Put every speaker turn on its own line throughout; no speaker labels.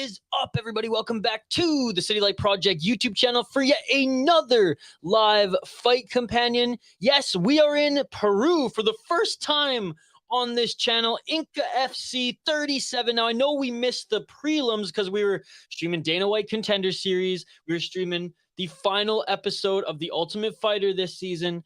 is up, everybody? Welcome back to the City Light Project YouTube channel for yet another live fight companion. Yes, we are in Peru for the first time on this channel, Inka FC 37. Now, I know we missed the prelims because we were streaming Dana White Contender Series. We were streaming the final episode of The Ultimate Fighter this season.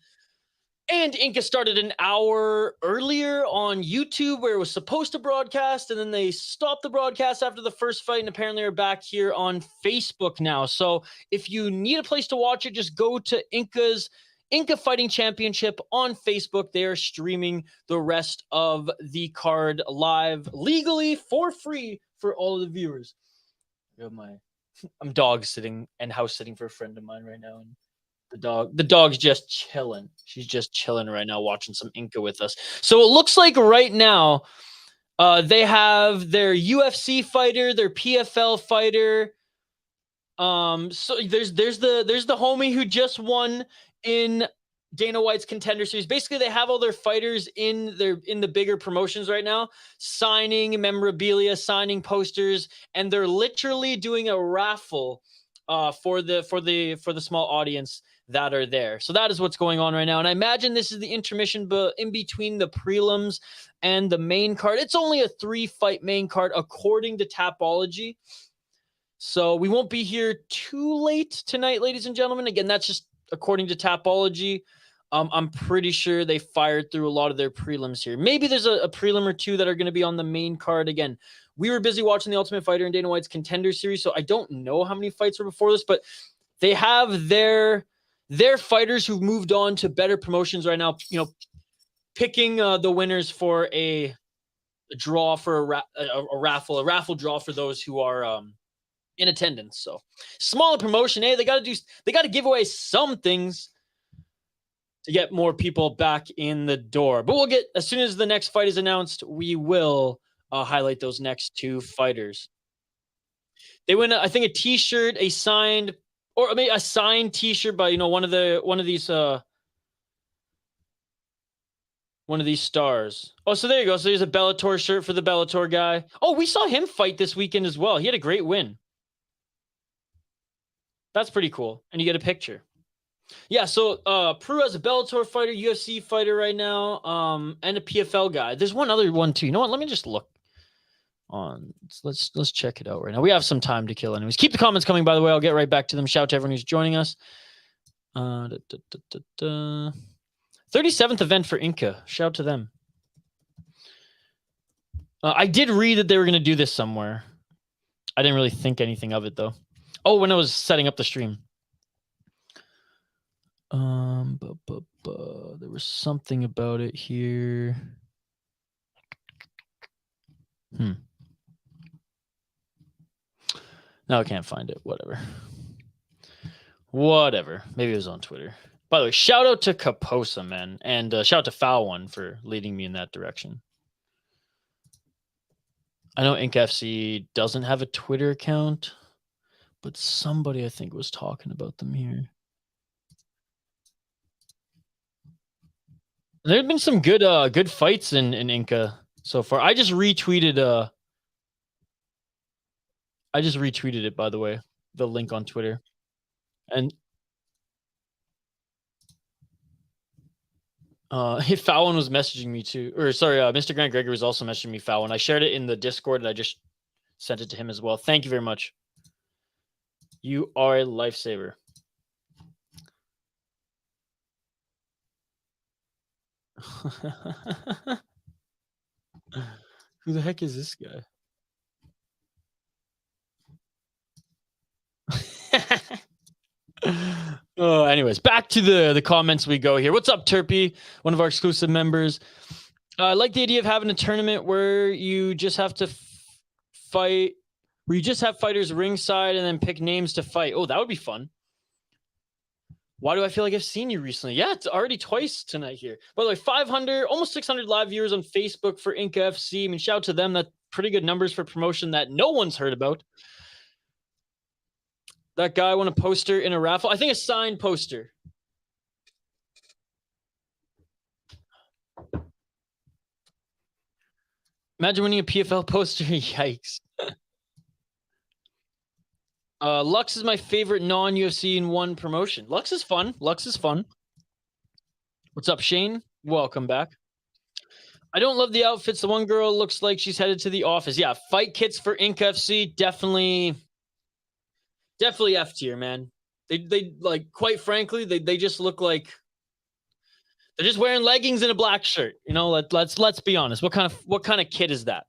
And Inka started an hour earlier on YouTube where it was supposed to broadcast, and then they stopped the broadcast after the first fight, and apparently are back here on Facebook now. So if you need a place to watch it, just go to Inka's Inka Fighting Championship on Facebook. They are streaming the rest of the card live legally for free for all of the viewers. I'm dog sitting and house sitting for a friend of mine right now, and the dog's just chilling. She's just chilling right now, watching some Inka with us. So it looks like right now, they have their UFC fighter, their PFL fighter. So there's the homie who just won in Dana White's Contender Series. Basically, they have all their fighters in the bigger promotions right now, signing memorabilia, signing posters, and they're literally doing a raffle for the small audience that are there. So that is what's going on right now. And I imagine this is the intermission in between the prelims and the main card. It's only a 3-fight main card according to Tapology. So we won't be here too late tonight, ladies and gentlemen. Again, that's just according to Tapology. I'm pretty sure they fired through a lot of their prelims here. Maybe there's a prelim or two that are going to be on the main card. Again, we were busy watching The Ultimate Fighter and Dana White's Contender Series, so I don't know how many fights were before this, but they have their fighters who've moved on to better promotions right now, you know, picking the winners for a draw for a raffle draw for those who are in attendance. So smaller promotion, they got to give away some things to get more people back in the door. But we'll get, as soon as the next fight is announced, we will highlight those next two fighters. They win, I think, a t-shirt, a signed, or maybe a signed t-shirt by, you know, one of these stars. Oh, so there you go. So there's a Bellator shirt for the Bellator guy. Oh, we saw him fight this weekend as well. He had a great win. That's pretty cool. And you get a picture. Yeah, so Peru has a Bellator fighter, UFC fighter right now, and a PFL guy. There's one other one too. You know what? Let me just look on. Let's check it out right now. We have some time to kill anyways. Keep the comments coming, by the way. I'll get right back to them. Shout out to everyone who's joining us. 37th event for Inka. Shout out to them. I did read that they were going to do this somewhere. I didn't really think anything of it, though. Oh, when I was setting up the stream. There was something about it here. No, I can't find it. Whatever. Maybe it was on Twitter. By the way, shout out to Kaposa, man. And shout out to Foul One for leading me in that direction. I know Inka FC doesn't have a Twitter account, but somebody, I think, was talking about them here. There have been some good fights in Inka so far. I just retweeted it, by the way, the link on Twitter. And Fallon was messaging me too. Or sorry, Mr. Grant Gregory was also messaging me, Fallon. I shared it in the Discord and I just sent it to him as well. Thank you very much. You are a lifesaver. Who the heck is this guy? Oh, anyways, back to the comments we go here. What's up, Terpy? One of our exclusive members. I like the idea of having a tournament where you just have to fight, where you just have fighters ringside and then pick names to fight. Oh, that would be fun. Why do I feel like I've seen you recently? Yeah, it's already twice tonight here. By the way, 500, almost 600 live viewers on Facebook for Inka FC. I mean, shout out to them. That's pretty good numbers for promotion that no one's heard about. That guy won a poster in a raffle. I think a signed poster. Imagine winning a PFL poster. Yikes. Lux is my favorite non-UFC in one promotion. Lux is fun. Lux is fun. What's up, Shane? Welcome back. I don't love the outfits. The one girl looks like she's headed to the office. Yeah, fight kits for Inka FC, definitely F tier, man. They like, quite frankly, they just look like they're just wearing leggings and a black shirt. You know, let's be honest. What kind of kit is that?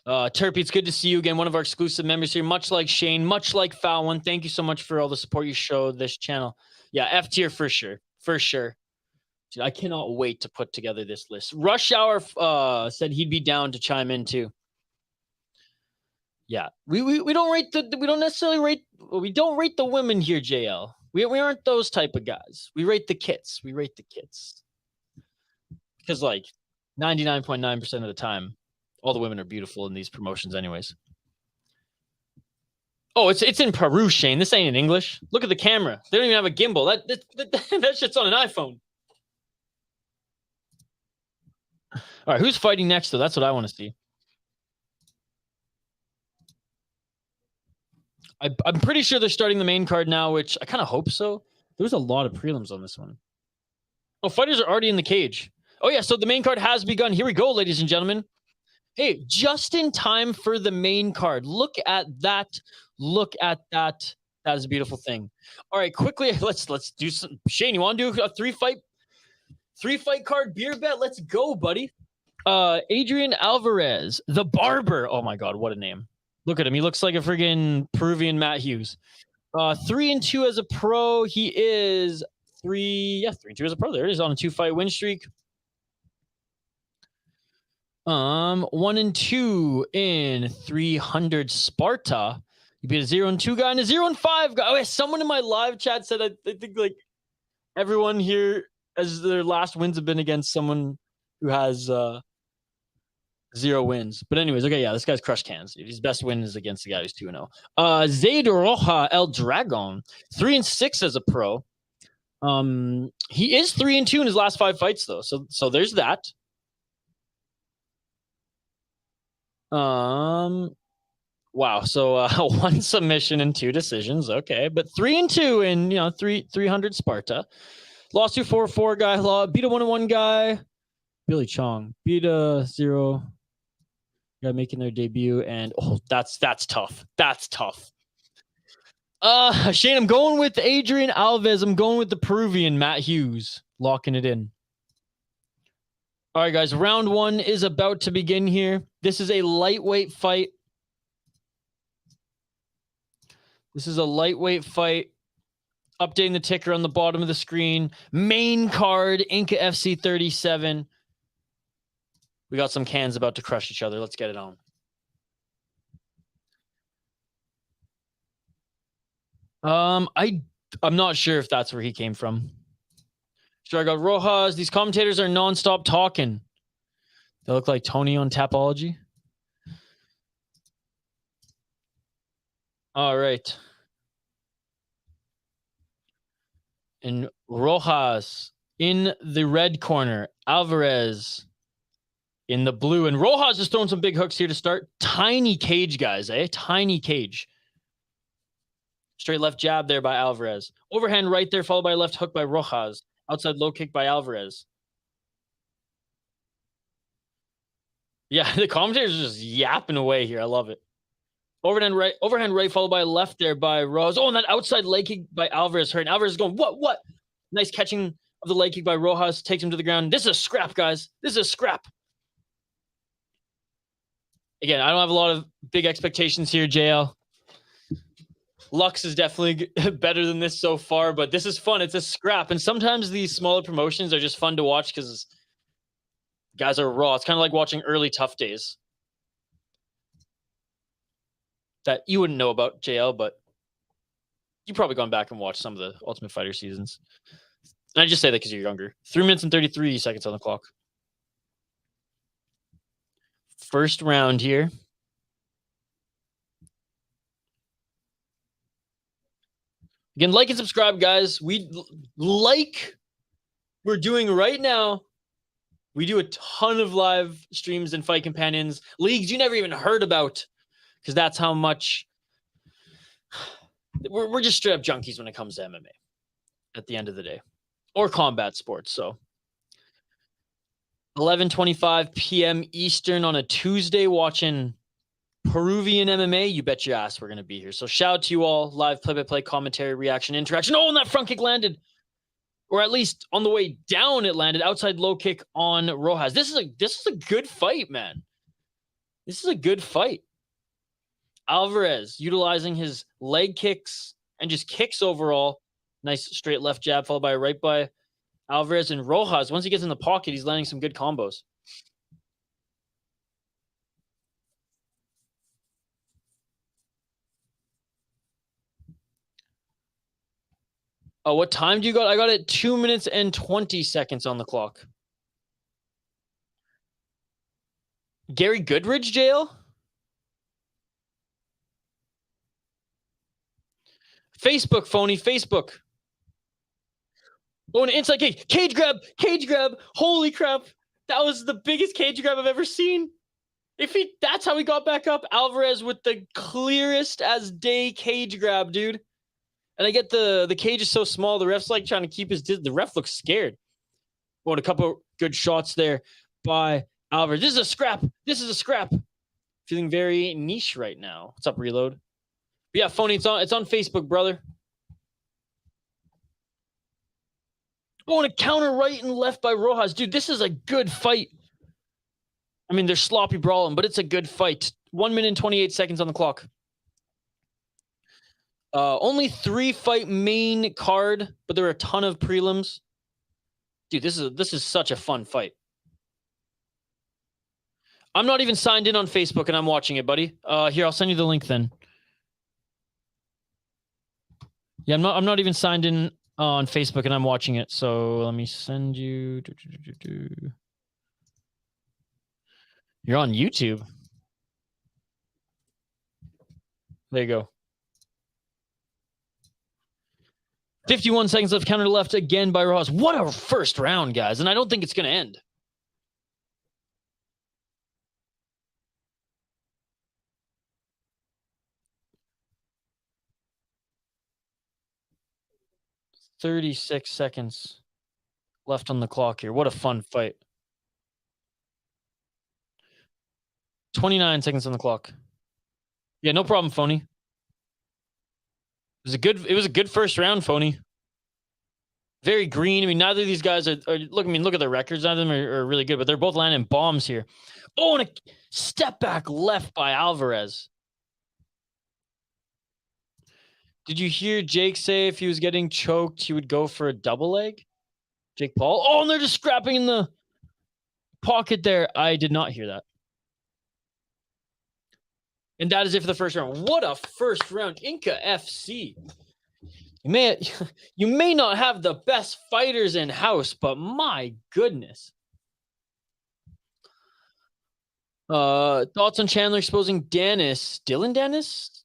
Terpy, it's good to see you again. One of our exclusive members here, much like Shane, much like Fallon. Thank you so much for all the support you show this channel. Yeah, F tier for sure. For sure. Dude, I cannot wait to put together this list. Rush Hour said he'd be down to chime in too. Yeah, we don't rate we don't necessarily rate the women here, JL. We aren't those type of guys. We rate the kits. We rate the kits. Because like 99.9% of the time, all the women are beautiful in these promotions anyways. Oh, it's in Peru, Shane. This ain't in English. Look at the camera. They don't even have a gimbal. That shit's on an iPhone. All right, who's fighting next, though? That's what I want to see. I'm pretty sure they're starting the main card now, which I kind of hope so. There was a lot of prelims on this one. Oh, fighters are already in the cage. Oh, yeah, so the main card has begun. Here we go, ladies and gentlemen. Hey, just in time for the main card. Look at that. Look at that. That is a beautiful thing. All right, quickly, let's do some. Shane, you want to do a three fight card beer bet? Let's go, buddy. Adrian Alvarez, the barber. Oh my God, what a name. Look at him. He looks like a friggin' Peruvian Matt Hughes. 3-2 as a pro. He is 3-2 as a pro. There it is, on a 2-fight win streak. 1-2 in 300 Sparta. You beat a 0-2 guy and a 0-5 guy. Oh, yeah, someone in my live chat said I think like everyone here as their last wins have been against someone who has 0 wins. But anyways, okay, yeah, this guy's crushed cans. His best win is against the guy who's 2-0. Zaid Rojas El Dragon, 3-6 as a pro. He is 3-2 in his last 5 fights though. So there's that. Wow. So 1 submission and 2 decisions. Okay, but 3-2 in 300 Sparta. Lost to 4-4 guy. Beat a 1-1 guy. Billy Chong beat a 0 guy making their debut, and that's tough. That's tough. Shane, I'm going with Adrian Alves. I'm going with the Peruvian Matt Hughes. Locking it in. All right, guys. Round 1 is about to begin here. This is a lightweight fight. Updating the ticker on the bottom of the screen. Main card, Inka FC 37. We got some cans about to crush each other. Let's get it on. I'm not sure if that's where he came from. Sure, I got Rojas. These commentators are nonstop talking. They look like Tony on Tapology. All right. And Rojas in the red corner. Alvarez in the blue. And Rojas is throwing some big hooks here to start. Tiny cage, guys, eh? Tiny cage. Straight left jab there by Alvarez. Overhand right there, followed by a left hook by Rojas. Outside low kick by Alvarez. Yeah, the commentators are just yapping away here. I love it. Overhand right, followed by a left there by Rojas. Oh, and that outside leg kick by Alvarez hurt. And Alvarez is going, what? Nice catching of the leg kick by Rojas. Takes him to the ground. This is a scrap, guys. This is a scrap. Again, I don't have a lot of big expectations here, JL. Lux is definitely better than this so far, but this is fun. It's a scrap. And sometimes these smaller promotions are just fun to watch because guys are raw. It's kind of like watching early Tough Days that you wouldn't know about, JL, but you've probably gone back and watched some of the Ultimate Fighter seasons. And I just say that because you're younger. 3 minutes and 33 seconds on the clock. First round here. Again, like and subscribe, guys. We're doing right now. We do a ton of live streams and fight companions, leagues you never even heard about, because that's how much we're just straight up junkies when it comes to MMA at the end of the day, or combat sports. So 11:25 p.m. Eastern on a Tuesday, watching Peruvian MMA. You bet your ass we're gonna be here. So shout out to you all. Live play-by-play commentary, reaction, interaction. Oh, and that front kick landed, or at least on the way down, it landed. Outside low kick on Rojas. This is a good fight, man. This is a good fight. Alvarez utilizing his leg kicks and just kicks overall. Nice straight left jab followed by a right by Alvarez, and Rojas, once he gets in the pocket, he's landing some good combos. Oh, what time do you got? I got it 2 minutes and 20 seconds on the clock. Gary Goodridge jail? Facebook, phony, Facebook. Oh, an inside cage. Cage grab. Cage grab. Holy crap. That was the biggest cage grab I've ever seen. That's how he got back up. Alvarez with the clearest as day cage grab, dude. And I get the cage is so small. The ref's like trying to keep his. The ref looks scared. Well, a couple good shots there by Alvarez. This is a scrap. This is a scrap. Feeling very niche right now. What's up, Reload? But yeah, phony. It's on Facebook, brother. Oh, and a counter right and left by Rojas. Dude, this is a good fight. I mean, they're sloppy brawling, but it's a good fight. 1 minute and 28 seconds on the clock. Only 3-fight main card, but there are a ton of prelims. Dude, this is such a fun fight. I'm not even signed in on Facebook, and I'm watching it, buddy. Here, I'll send you the link then. Yeah, I'm not even signed in on Facebook, and I'm watching it. So let me send you. You're on YouTube. There you go. 51 seconds left. Counter left again by Rojas. What a first round, guys. And I don't think it's going to end. "36 seconds left on the clock here. What a fun fight. 29 seconds on the clock. Yeah, no problem, phony. It was a good first round, phony. Very green. I mean, neither of these guys are look at their records. None of them are really good, but they're both landing bombs here. Oh, and a step back left by Alvarez. Did you hear Jake say if he was getting choked, he would go for a double leg? Jake Paul? Oh, and they're just scrapping in the pocket there. I did not hear that. And that is it for the first round. What a first round. Inka FC. You may not have the best fighters in house, but my goodness. Thoughts on Chandler exposing Dylan Dennis,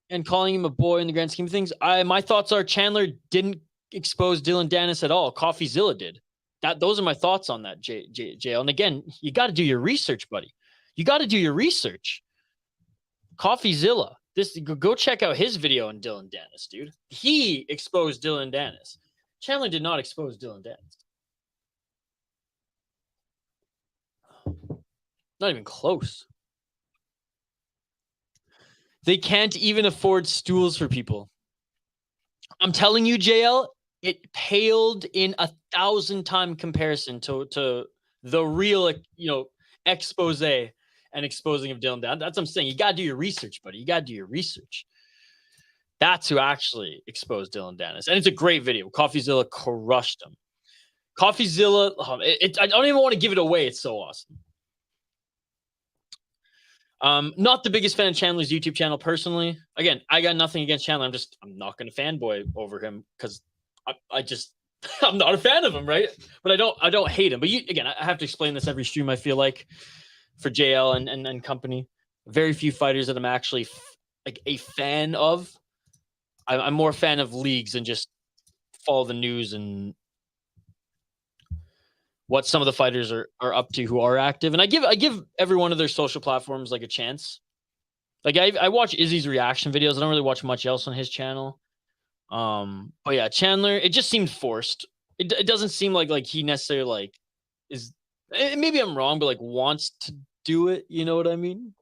and calling him a boy in the grand scheme of things? My thoughts are Chandler didn't expose Dylan Dennis at all. CoffeeZilla did. Those are my thoughts on that, JL. And again, you got to do your research, buddy. You got to do your research. CoffeeZilla. Go check out his video on Dylan Dennis, dude. He exposed Dylan Dennis. Chandler did not expose Dylan Dennis. Not even close. They can't even afford stools for people. I'm telling you, JL, it paled in 1,000-time comparison to the real, expose and exposing of Dylan Dennis. That's what I'm saying. You got to do your research, buddy. You got to do your research. That's who actually exposed Dylan Dennis. And it's a great video. CoffeeZilla crushed him. CoffeeZilla, I don't even want to give it away. It's so awesome. Not the biggest fan of Chandler's YouTube channel personally. Again, I got nothing against Chandler. I'm not going to fanboy over him because I'm not a fan of him, right? But I don't hate him. But I have to explain this every stream, I feel like, for JL and company. Very few fighters that I'm actually like a fan of. I'm more a fan of leagues and just follow the news and what some of the fighters are up to who are active. And I give every one of their social platforms like a chance. Like I watch Izzy's reaction videos. I don't really watch much else on his channel. But yeah, Chandler, it just seemed forced. It doesn't seem like he necessarily like is. Maybe I'm wrong, but like wants to do it. You know what I mean?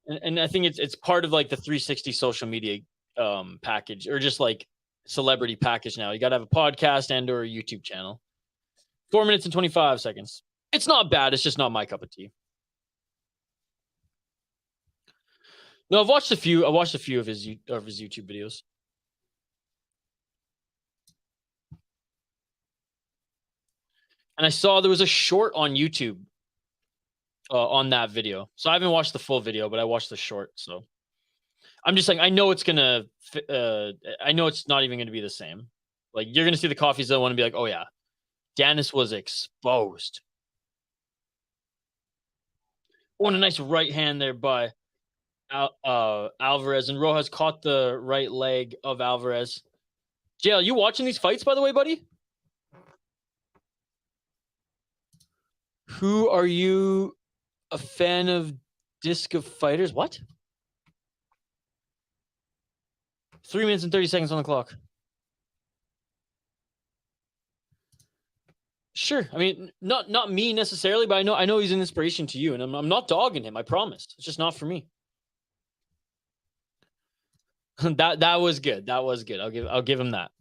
And I think it's part of like the 360 social media package, or just like celebrity package now. You got to have a podcast and or a YouTube channel. 4 minutes and 25 seconds. It's not bad. It's just not my cup of tea. No, I've watched a few. I watched a few of his YouTube videos. And I saw there was a short on YouTube on that video. So I haven't watched the full video, but I watched the short. So I'm just saying, I know it's gonna. I know it's not even gonna be the same. Like you're gonna see the coffee zone and be like, oh yeah, Dennis was exposed. Oh, and a nice right hand there by Alvarez, and Rojas caught the right leg of Alvarez. JL, you watching these fights, by the way, buddy? Who are you a fan of? Disc of Fighters? What? 3 minutes and 30 seconds on the clock. Sure. I mean, not me necessarily, but I know he's an inspiration to you, and I'm not dogging him. I promise. It's just not for me. that was good. That was good. I'll give him that.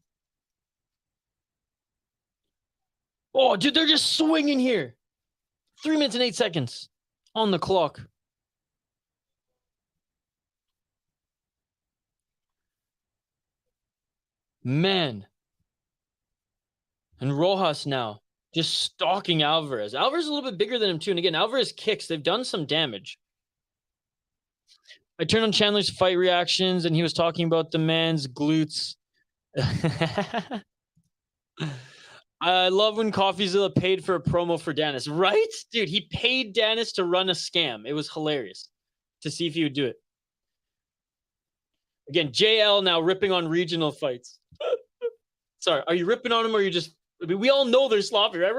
Oh, dude, they're just swinging here. 3 minutes and 8 seconds on the clock. Man. And Rojas now just stalking Alvarez. Alvarez is a little bit bigger than him too. And again, Alvarez kicks. They've done some damage. I turned on Chandler's fight reactions, and he was talking about the man's glutes. I love when CoffeeZilla paid for a promo for Dennis, right? Dude, he paid Dennis to run a scam. It was hilarious to see if he would do it. Again, JL now ripping on regional fights. Sorry, are you ripping on him, or are you just? I mean, we all know they're sloppy, right?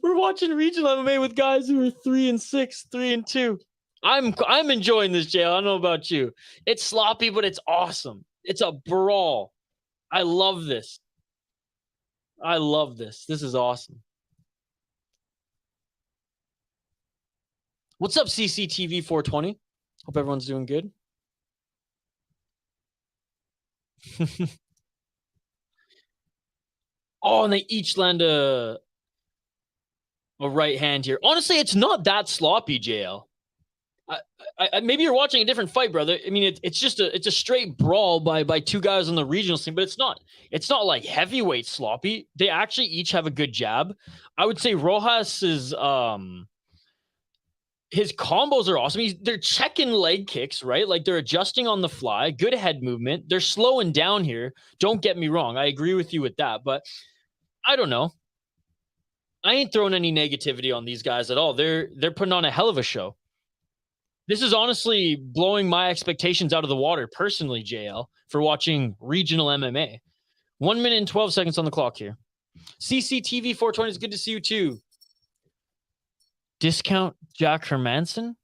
We're watching regional MMA with guys who are 3-6, 3-2. I'm enjoying this, JL. I don't know about you. It's sloppy, but it's awesome. It's a brawl. I love this. I love this. This is awesome. What's up, CCTV 420? Hope everyone's doing good. Oh, and they each land a right hand here. Honestly, it's not that sloppy, JL. Maybe you're watching a different fight, brother. I mean, it's just a straight brawl by two guys on the regional scene, but it's not like heavyweight sloppy. They actually each have a good jab. I would say Rojas is his combos are awesome. They're checking leg kicks, right? Like they're adjusting on the fly, good head movement. They're slowing down here. Don't get me wrong. I agree with you with that, but I don't know. I ain't throwing any negativity on these guys at all. They're putting on a hell of a show. This is honestly blowing my expectations out of the water, personally, JL, for watching regional MMA. 1 minute and 12 seconds on the clock here. CCTV 420 is good to see you too. Discount Jack Hermanson?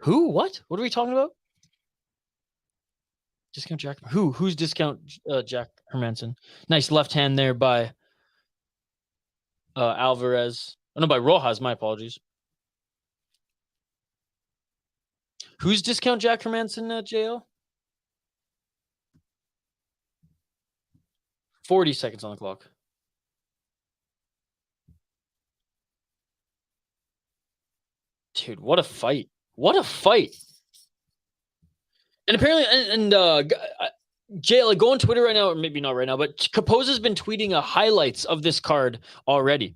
Who? What? What are we talking about? Discount Jack? Who? Who's discount Jack Hermanson? Nice left hand there by Alvarez. Oh, no, by Rojas. My apologies. Who's discount Jack Hermanson at JL? 40 seconds on the clock. Dude, what a fight. What a fight. And apparently, Jay, like, go on Twitter right now, or maybe not right now, but Capoza's been tweeting highlights of this card already.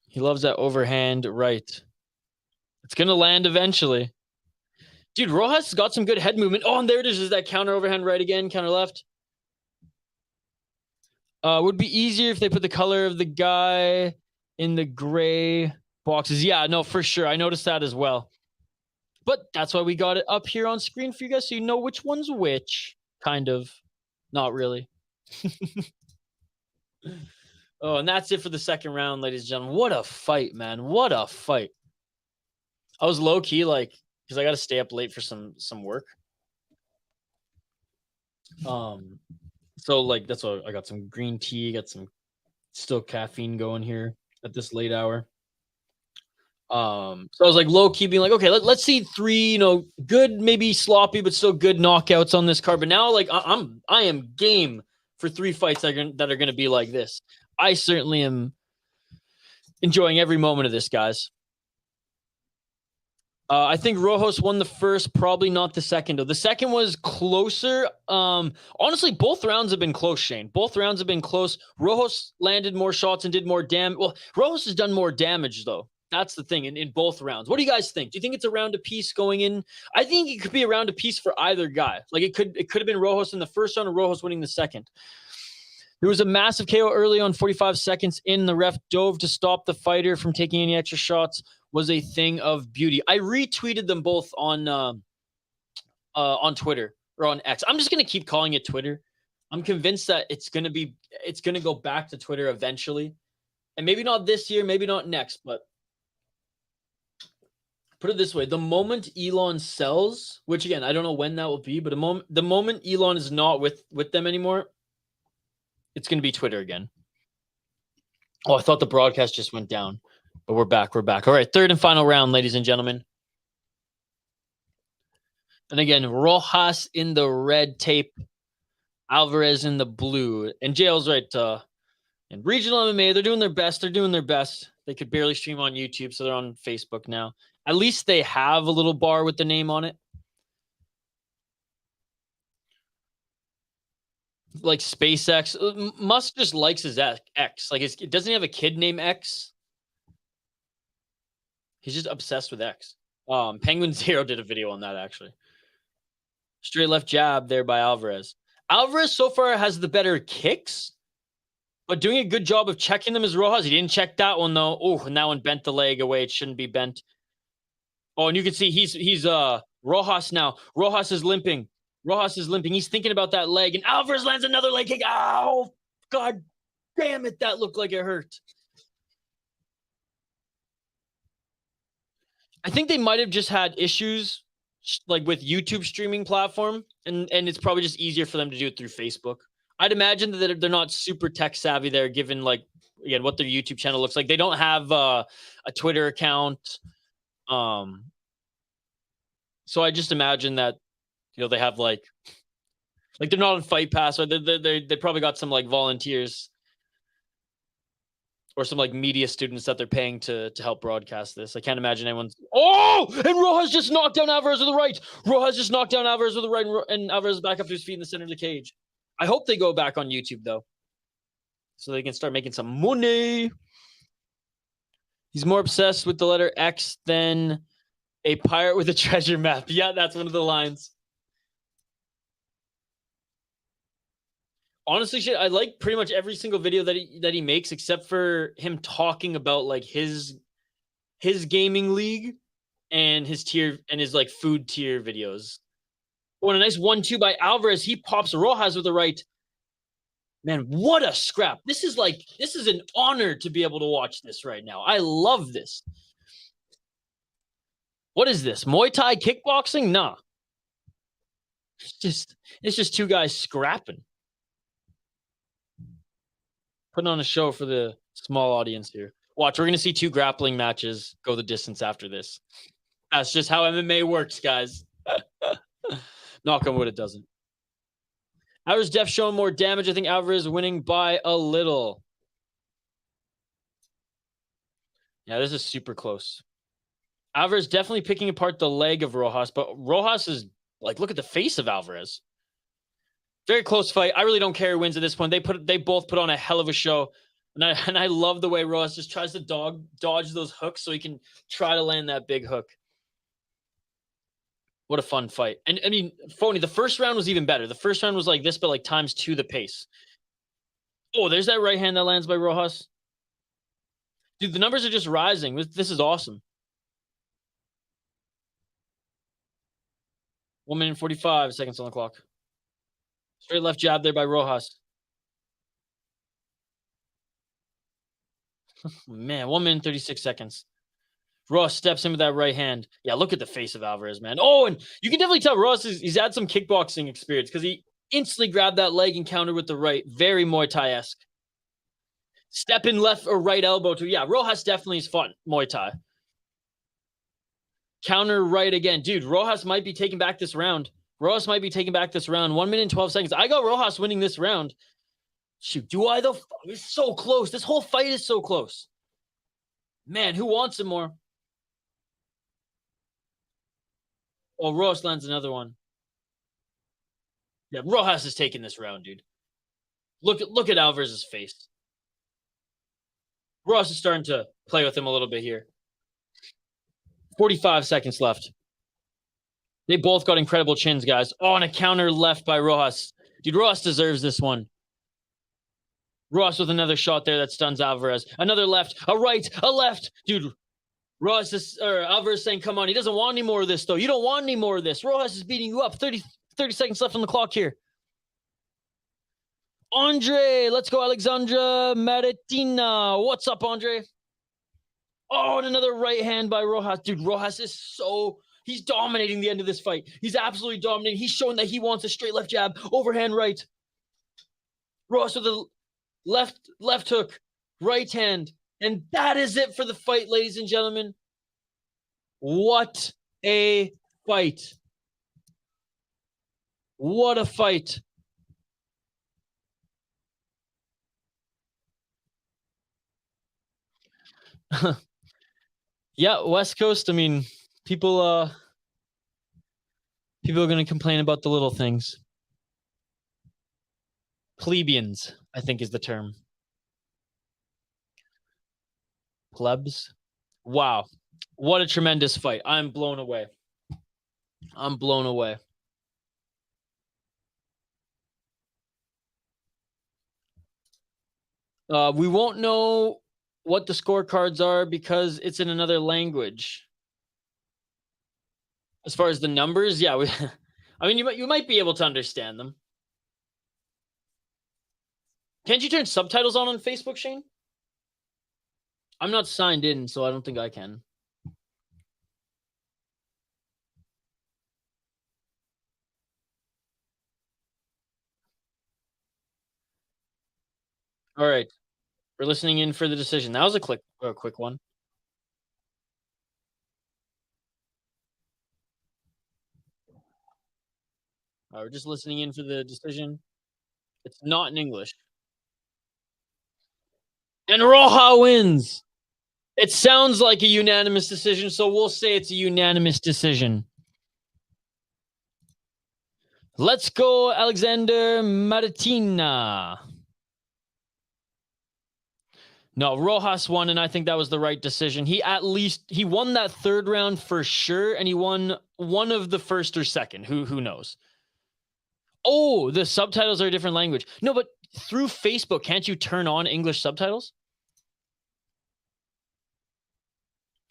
He loves that overhand right. It's going to land eventually. Dude, Rojas has got some good head movement. Oh, and there it is. Is that counter overhand right again, counter left. Would be easier if they put the color of the guy in the gray boxes. Yeah, no, for sure. I noticed that as well. But that's why we got it up here on screen for you guys, so you know which one's which. Kind of. Not really. Oh, and that's it for the second round, ladies and gentlemen. What a fight, man. What a fight. I was low key like, because I got to stay up late for some work. So like that's why I got some green tea, got some still caffeine going here at this late hour. So I was like low key being like, okay, let's see three, good, maybe sloppy, but still good knockouts on this card. But now, like, I am game for three fights that are going to be like this. I certainly am enjoying every moment of this, guys. I think Rojas won the first, probably not the second, though. The second was closer. Honestly, both rounds have been close, Shane. Both rounds have been close. Rojas landed more shots and did more damage. Well, Rojas has done more damage, though. That's the thing in both rounds. What do you guys think? Do you think it's a round apiece going in? I think it could be a round apiece for either guy. Like it could have been Rojas in the first round or Rojas winning the second. There was a massive KO early on, 45 seconds in. The ref dove to stop the fighter from taking any extra shots. Was a thing of beauty. I retweeted them both on Twitter or on X. I'm just gonna keep calling it Twitter. I'm convinced that it's gonna go back to Twitter eventually, and maybe not this year, maybe not next, but put it this way: the moment Elon sells, which again I don't know when that will be, but the moment Elon is not with them anymore, it's gonna be Twitter again. Oh, I thought the broadcast just went down. But we're back. We're back. All right. Third and final round, ladies and gentlemen. And again, Rojas in the red tape, Alvarez in the blue. And Jail's right. In regional MMA, they're doing their best. They're doing their best. They could barely stream on YouTube, so they're on Facebook now. At least they have a little bar with the name on it. Like SpaceX. Musk just likes his X. Like, it doesn't have a kid named X. He's just obsessed with X. Penguin Zero did a video on that, actually. Straight left jab there by Alvarez. Alvarez so far has the better kicks, but doing a good job of checking them is Rojas. He didn't check that one, though. Oh, and that one bent the leg away. It shouldn't be bent. Oh, and you can see he's Rojas now. Rojas is limping. He's thinking about that leg, and Alvarez lands another leg kick. Ow! God damn it, that looked like it hurt. I think they might have just had issues like with YouTube streaming platform, and it's probably just easier for them to do it through Facebook. I'd imagine that they're not super tech savvy there, given like again what their YouTube channel looks like. They don't have a Twitter account, so I just imagine that they have like they're not on Fight Pass, or they probably got some like volunteers or some like media students that they're paying to help broadcast this. I can't imagine anyone's. Oh, and Rojas just knocked down Alvarez with the right. And Alvarez is back up to his feet in the center of the cage. I hope they go back on YouTube though, so they can start making some money. He's more obsessed with the letter X than a pirate with a treasure map. Yeah, that's one of the lines. Honestly, shit, I like pretty much every single video that he makes, except for him talking about like his gaming league and his tier and his like food tier videos. Oh, and a nice 1-2 by Alvarez. He pops Rojas with the right. Man, what a scrap. This is an honor to be able to watch this right now. I love this. What is this? Muay Thai kickboxing? Nah. It's just two guys scrapping. Putting on a show for the small audience here. Watch, we're going to see two grappling matches go the distance after this. That's just how MMA works, guys. Knock on wood, it doesn't. Alvarez def showing more damage. I think Alvarez winning by a little. Yeah, this is super close. Alvarez definitely picking apart the leg of Rojas, but Rojas is like, look at the face of Alvarez. Very close fight. I really don't care who wins at this point. They both put on a hell of a show. And I love the way Rojas just tries to dodge those hooks so he can try to land that big hook. What a fun fight. And I mean, Phony, the first round was even better. The first round was like this, but like times 2 the pace. Oh, there's that right hand that lands by Rojas. Dude, the numbers are just rising. This is awesome. 1 minute and 45 seconds on the clock. Straight left jab there by Rojas. Man, 1 minute 36 seconds. Ross steps in with that right hand. Yeah, look at the face of Alvarez, man. Oh, and you can definitely tell Ross he's had some kickboxing experience because he instantly grabbed that leg and countered with the right. Very Muay Thai-esque. Step in left or right elbow too. Yeah, Rojas definitely has fought Muay Thai. Counter right again. Dude, Rojas might be taking back this round. 1 minute and 12 seconds. I got Rojas winning this round. Shoot, do I though? It's so close. This whole fight is so close. Man, who wants it more? Oh, Rojas lands another one. Yeah, Rojas is taking this round, dude. Look at Alvarez's face. Rojas is starting to play with him a little bit here. 45 seconds left. They both got incredible chins, guys. Oh, and a counter left by Rojas. Dude, Rojas deserves this one. Rojas with another shot there that stuns Alvarez. Another left, a right, a left. Dude, Alvarez saying, come on. He doesn't want any more of this, though. You don't want any more of this. Rojas is beating you up. 30 seconds left on the clock here. Andre, let's go, Alexandra Medina. What's up, Andre? Oh, and another right hand by Rojas. Dude, Rojas is he's dominating the end of this fight. He's absolutely dominating. He's showing that he wants a straight left jab, overhand right. Rojas with a left hook, right hand. And that is it for the fight, ladies and gentlemen. What a fight. What a fight. Yeah, West Coast, I mean, people are going to complain about the little things. Plebeians, I think is the term. Plebs. Wow. What a tremendous fight. I'm blown away. We won't know what the scorecards are because it's in another language. As far as the numbers, yeah, I mean, you might be able to understand them. Can't you turn subtitles on Facebook, Shane? I'm not signed in, so I don't think I can. All right. We're listening in for the decision. That was a quick one. We're just listening in for the decision. It's not in English. And Roja wins. It sounds like a unanimous decision, so we'll say it's a unanimous decision. Let's go, Alexander Martina. No, Rojas won, and I think that was the right decision. He won that third round for sure, and he won one of the first or second. Who knows? Oh, the subtitles are a different language. No, but through Facebook, can't you turn on English subtitles?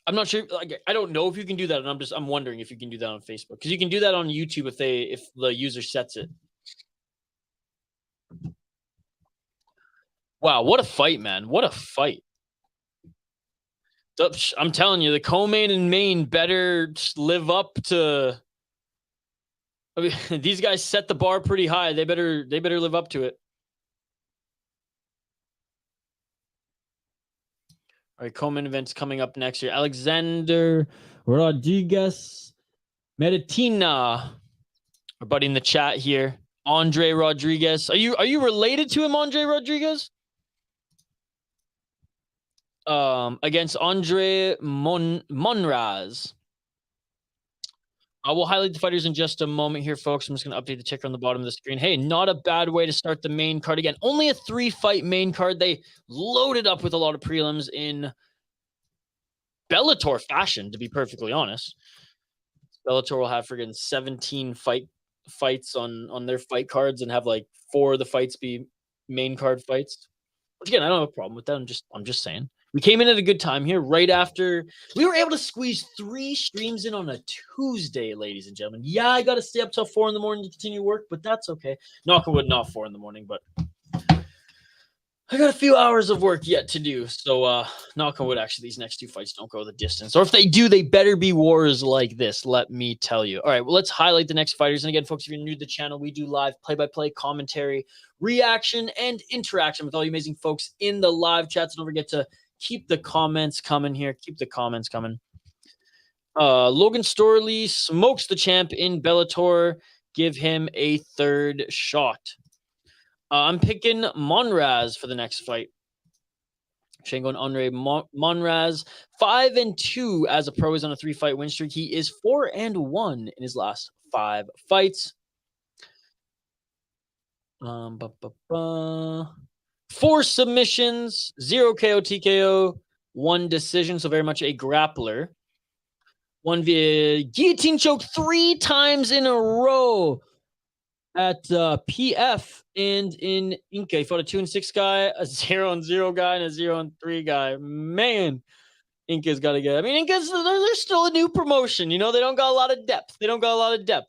I'm not sure. Like, I don't know if you can do that, and I'm wondering if you can do that on Facebook, because you can do that on YouTube if the user sets it. Wow, what a fight, man! What a fight! I'm telling you, the co-main and main better live up to. I mean, these guys set the bar pretty high. They better live up to it. All right, co-main events coming up next year. Alexander Rodrigues Medina. Our buddy in the chat here. Andre Rodrigues. Are you related to him, Andre Rodrigues? Against Andre Monraz. We'll highlight the fighters in just a moment here, folks. I'm just going to update the ticker on the bottom of the screen. Hey, not a bad way to start the main card again. Only a 3-fight main card. They loaded up with a lot of prelims in Bellator fashion, to be perfectly honest. Bellator will have friggin' 17 fights on their fight cards and have like 4 of the fights be main card fights. Which again, I don't have a problem with that. I'm just saying. We came in at a good time here right after we were able to squeeze 3 streams in on a Tuesday, ladies and gentlemen. Yeah, I got to stay up till 4 in the morning to continue work, but that's okay. Knock on wood, not 4 in the morning, but I got a few hours of work yet to do. So, knock on wood, actually, these next 2 fights don't go the distance. Or if they do, they better be wars like this, let me tell you. All right, well, let's highlight the next fighters. And again, folks, if you're new to the channel, we do live play-by-play commentary, reaction, and interaction with all you amazing folks in the live chats. Don't forget to keep the comments coming here. Keep the comments coming. Logan Storley smokes the champ in Bellator. Give him a third shot. I'm picking Monraz for the next fight. Shangon Andre Monraz, 5-2 as a pro. He's on a 3-fight win streak. He is 4-1 in his last 5 fights. 4 submissions, 0 KO TKO, 1 decision. So very much a grappler. 1 via guillotine choke 3 times in a row at PF and in Inka. He fought a 2-6 guy, a 0-0 guy, and a 0-3 guy. Man, Inka's got to get. I mean, Inka's they're still a new promotion. You know, they don't got a lot of depth.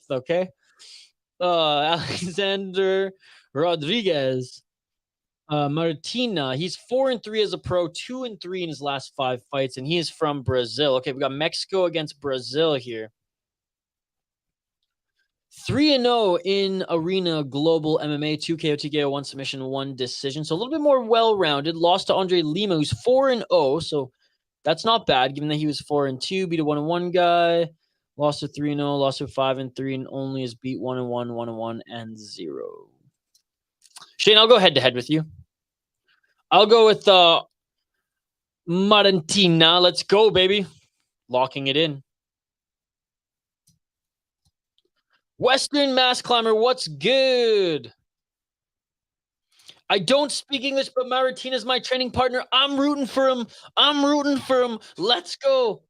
Okay. Alexander Rodrigues, Martina. He's 4-3 as a pro, 2-3 in his last 5 fights, and he is from Brazil. Okay, we got Mexico against Brazil here. 3-0 in Arena Global MMA, 2 KO TKO, 1 submission, 1 decision. So a little bit more well-rounded. Lost to Andre Lima, who's 4-0. So that's not bad, given that he was 4-2, beat a 1-1 guy. Lost to 3-0, lost to 5-3, and only has beat 1-1, 1-1, and 0. Shane, I'll go head-to-head with you. I'll go with Martina. Let's go, baby. Locking it in. Western Mass Climber, what's good? I don't speak English, but Maritina's my training partner. I'm rooting for him. Let's go.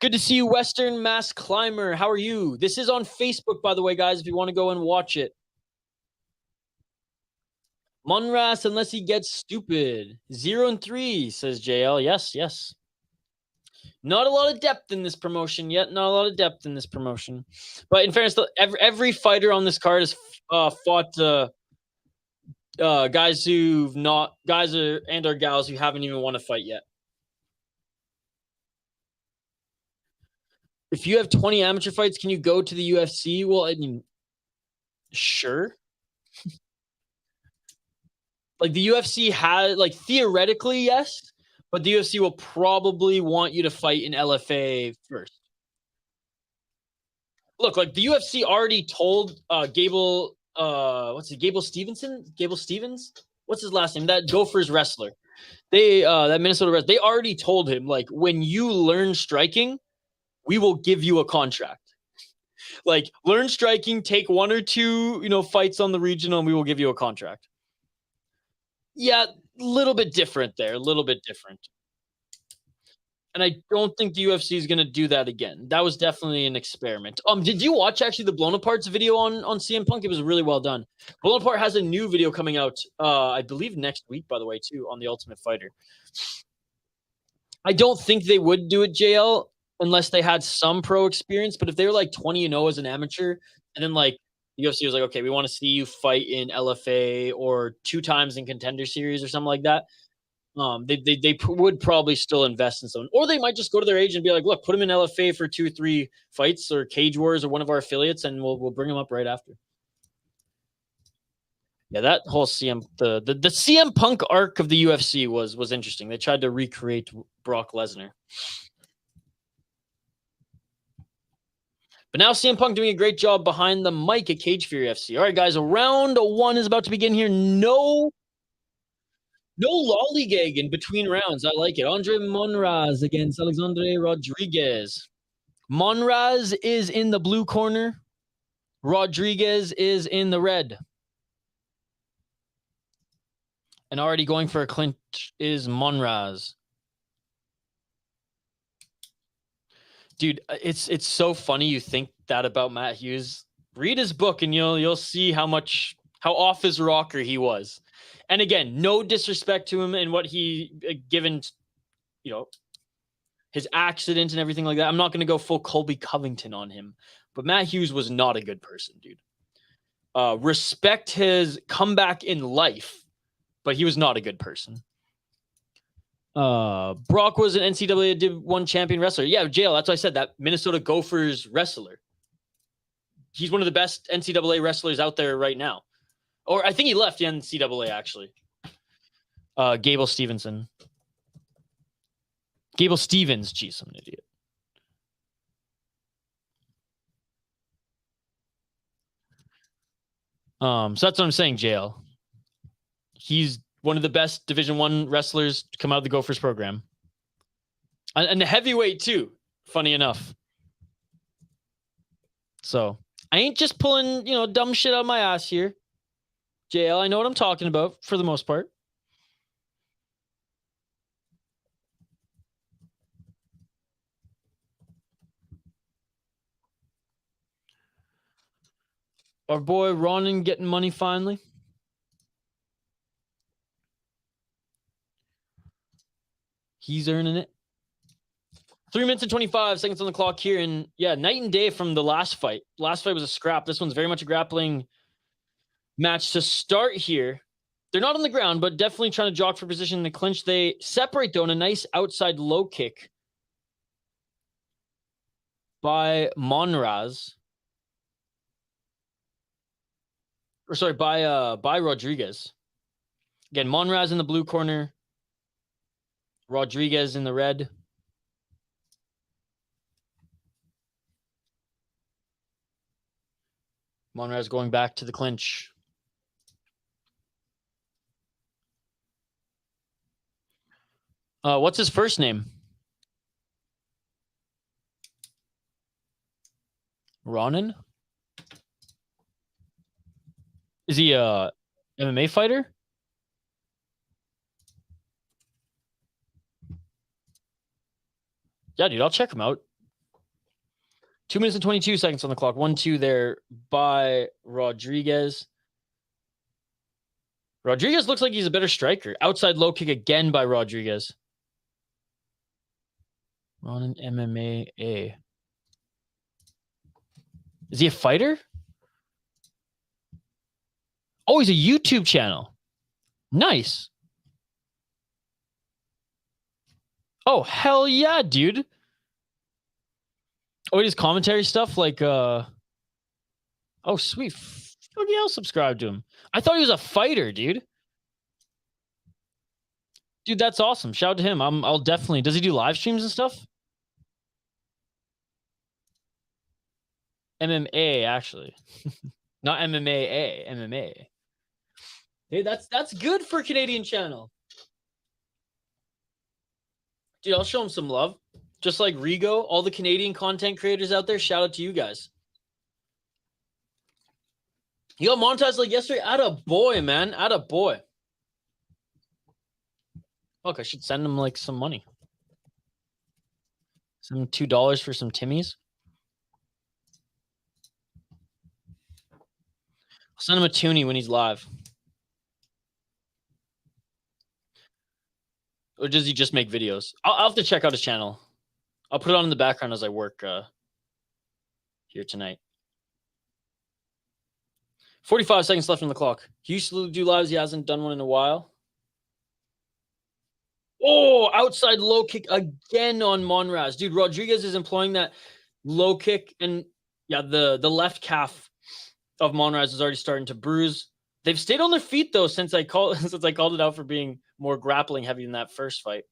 Good to see you, Western Mass Climber. How are you? This is on Facebook, by the way, guys, if you want to go and watch it. Monraz, unless he gets stupid. 0-3, says JL. Yes. Not a lot of depth in this promotion yet. But in fairness, every fighter on this card has fought guys and or gals who haven't even won a fight yet. If you have 20 amateur fights, can you go to the UFC? Well, I mean, sure. Like the UFC has, like, theoretically, yes, but the UFC will probably want you to fight in LFA first. Look, like the UFC already told Gable Stevens? What's his last name? That Gophers wrestler. That Minnesota wrestler. They already told him, like, when you learn striking, we will give you a contract. Like, learn striking, take 1 or 2, fights on the regional, and we will give you a contract. Yeah, a little bit different there. And I don't think the UFC is going to do that again. That was definitely an experiment. Did you watch actually the Blown Apart's video on CM Punk? It was really well done. Blown Apart has a new video coming out, I believe next week, by the way, too, on The Ultimate Fighter. I don't think they would do it, JL, unless they had some pro experience. But if they were like 20-0 as an amateur, and then like the UFC was like, okay, we want to see you fight in LFA or 2 times in Contender Series or something like that, they would probably still invest in someone. Or they might just go to their agent and be like, look, put him in LFA for 2-3 fights or Cage Wars or one of our affiliates, and we'll bring him up right after. Yeah, that whole the CM Punk arc of the UFC was interesting. They tried to recreate Brock Lesnar. But now CM Punk doing a great job behind the mic at Cage Fury FC. All right, guys, round 1 is about to begin here. No lollygag in between rounds. I like it. Andre Monraz against Alexandre Rodrigues. Monraz is in the blue corner. Rodrigues is in the red. And already going for a clinch is Monraz. Dude, it's so funny you think that about Matt Hughes. Read his book and you'll see how off his rocker he was. And again, no disrespect to him and what he given, his accident and everything like that. I'm not going to go full Colby Covington on him, but Matt Hughes was not a good person, dude. Respect his comeback in life, but he was not a good person. Brock was an NCAA Div 1 champion wrestler. Yeah, JL, that's what I said, that Minnesota Gophers wrestler. He's one of the best NCAA wrestlers out there right now. Or I think he left the NCAA, actually. Gable Stevenson. Gable Stevens. Jeez, I'm an idiot. So that's what I'm saying, JL. He's one of the best Division 1 wrestlers to come out of the Gophers program. And the heavyweight, too, funny enough. So I ain't just pulling, dumb shit out of my ass here. JL, I know what I'm talking about for the most part. Our boy Ronan getting money finally. He's earning it. 3 minutes and 25 seconds on the clock here. And yeah, night and day from the last fight. Last fight was a scrap. This one's very much a grappling match to start here. They're not on the ground, but definitely trying to jock for position in the clinch. They separate, though, in a nice outside low kick by Monraz. Or sorry, by Rodrigues. Again, Monraz in the blue corner. Rodrigues in the red. Monraz going back to the clinch. What's his first name? Ronan? Is he a MMA fighter? Yeah, dude, I'll check him out. 2 minutes and 22 seconds on the clock. 1-2 there by Rodrigues. Rodrigues looks like he's a better striker. Outside low kick again by Rodrigues. Ronan MMA. Is he a fighter? Oh, he's a YouTube channel. Nice. Oh, hell yeah, dude. Oh, it is commentary stuff like oh sweet. Fucking hell, subscribe to him. I thought he was a fighter, dude. Dude, that's awesome. Shout out to him. I'll definitely. Does he do live streams and stuff? MMA, actually. Not MMA, MMA. Hey, that's good for a Canadian channel. Dude, I'll show him some love. Just like Rigo, all the Canadian content creators out there, shout out to you guys. You got monetized like yesterday? Atta boy, man. Atta boy. Look, I should send him like some money. Send him $2 for some Timmies. I'll send him a toonie when he's live. Or does he just make videos? I'll have to check out his channel. I'll put it on in the background as I work here tonight. 45 seconds left on the clock. He used to do lives. He hasn't done one in a while. Oh, outside low kick again on Monraz. Dude, Rodrigues is employing that low kick. And yeah, the left calf of Monraz is already starting to bruise. They've stayed on their feet, though, since I called it out for being more grappling heavy than that first fight.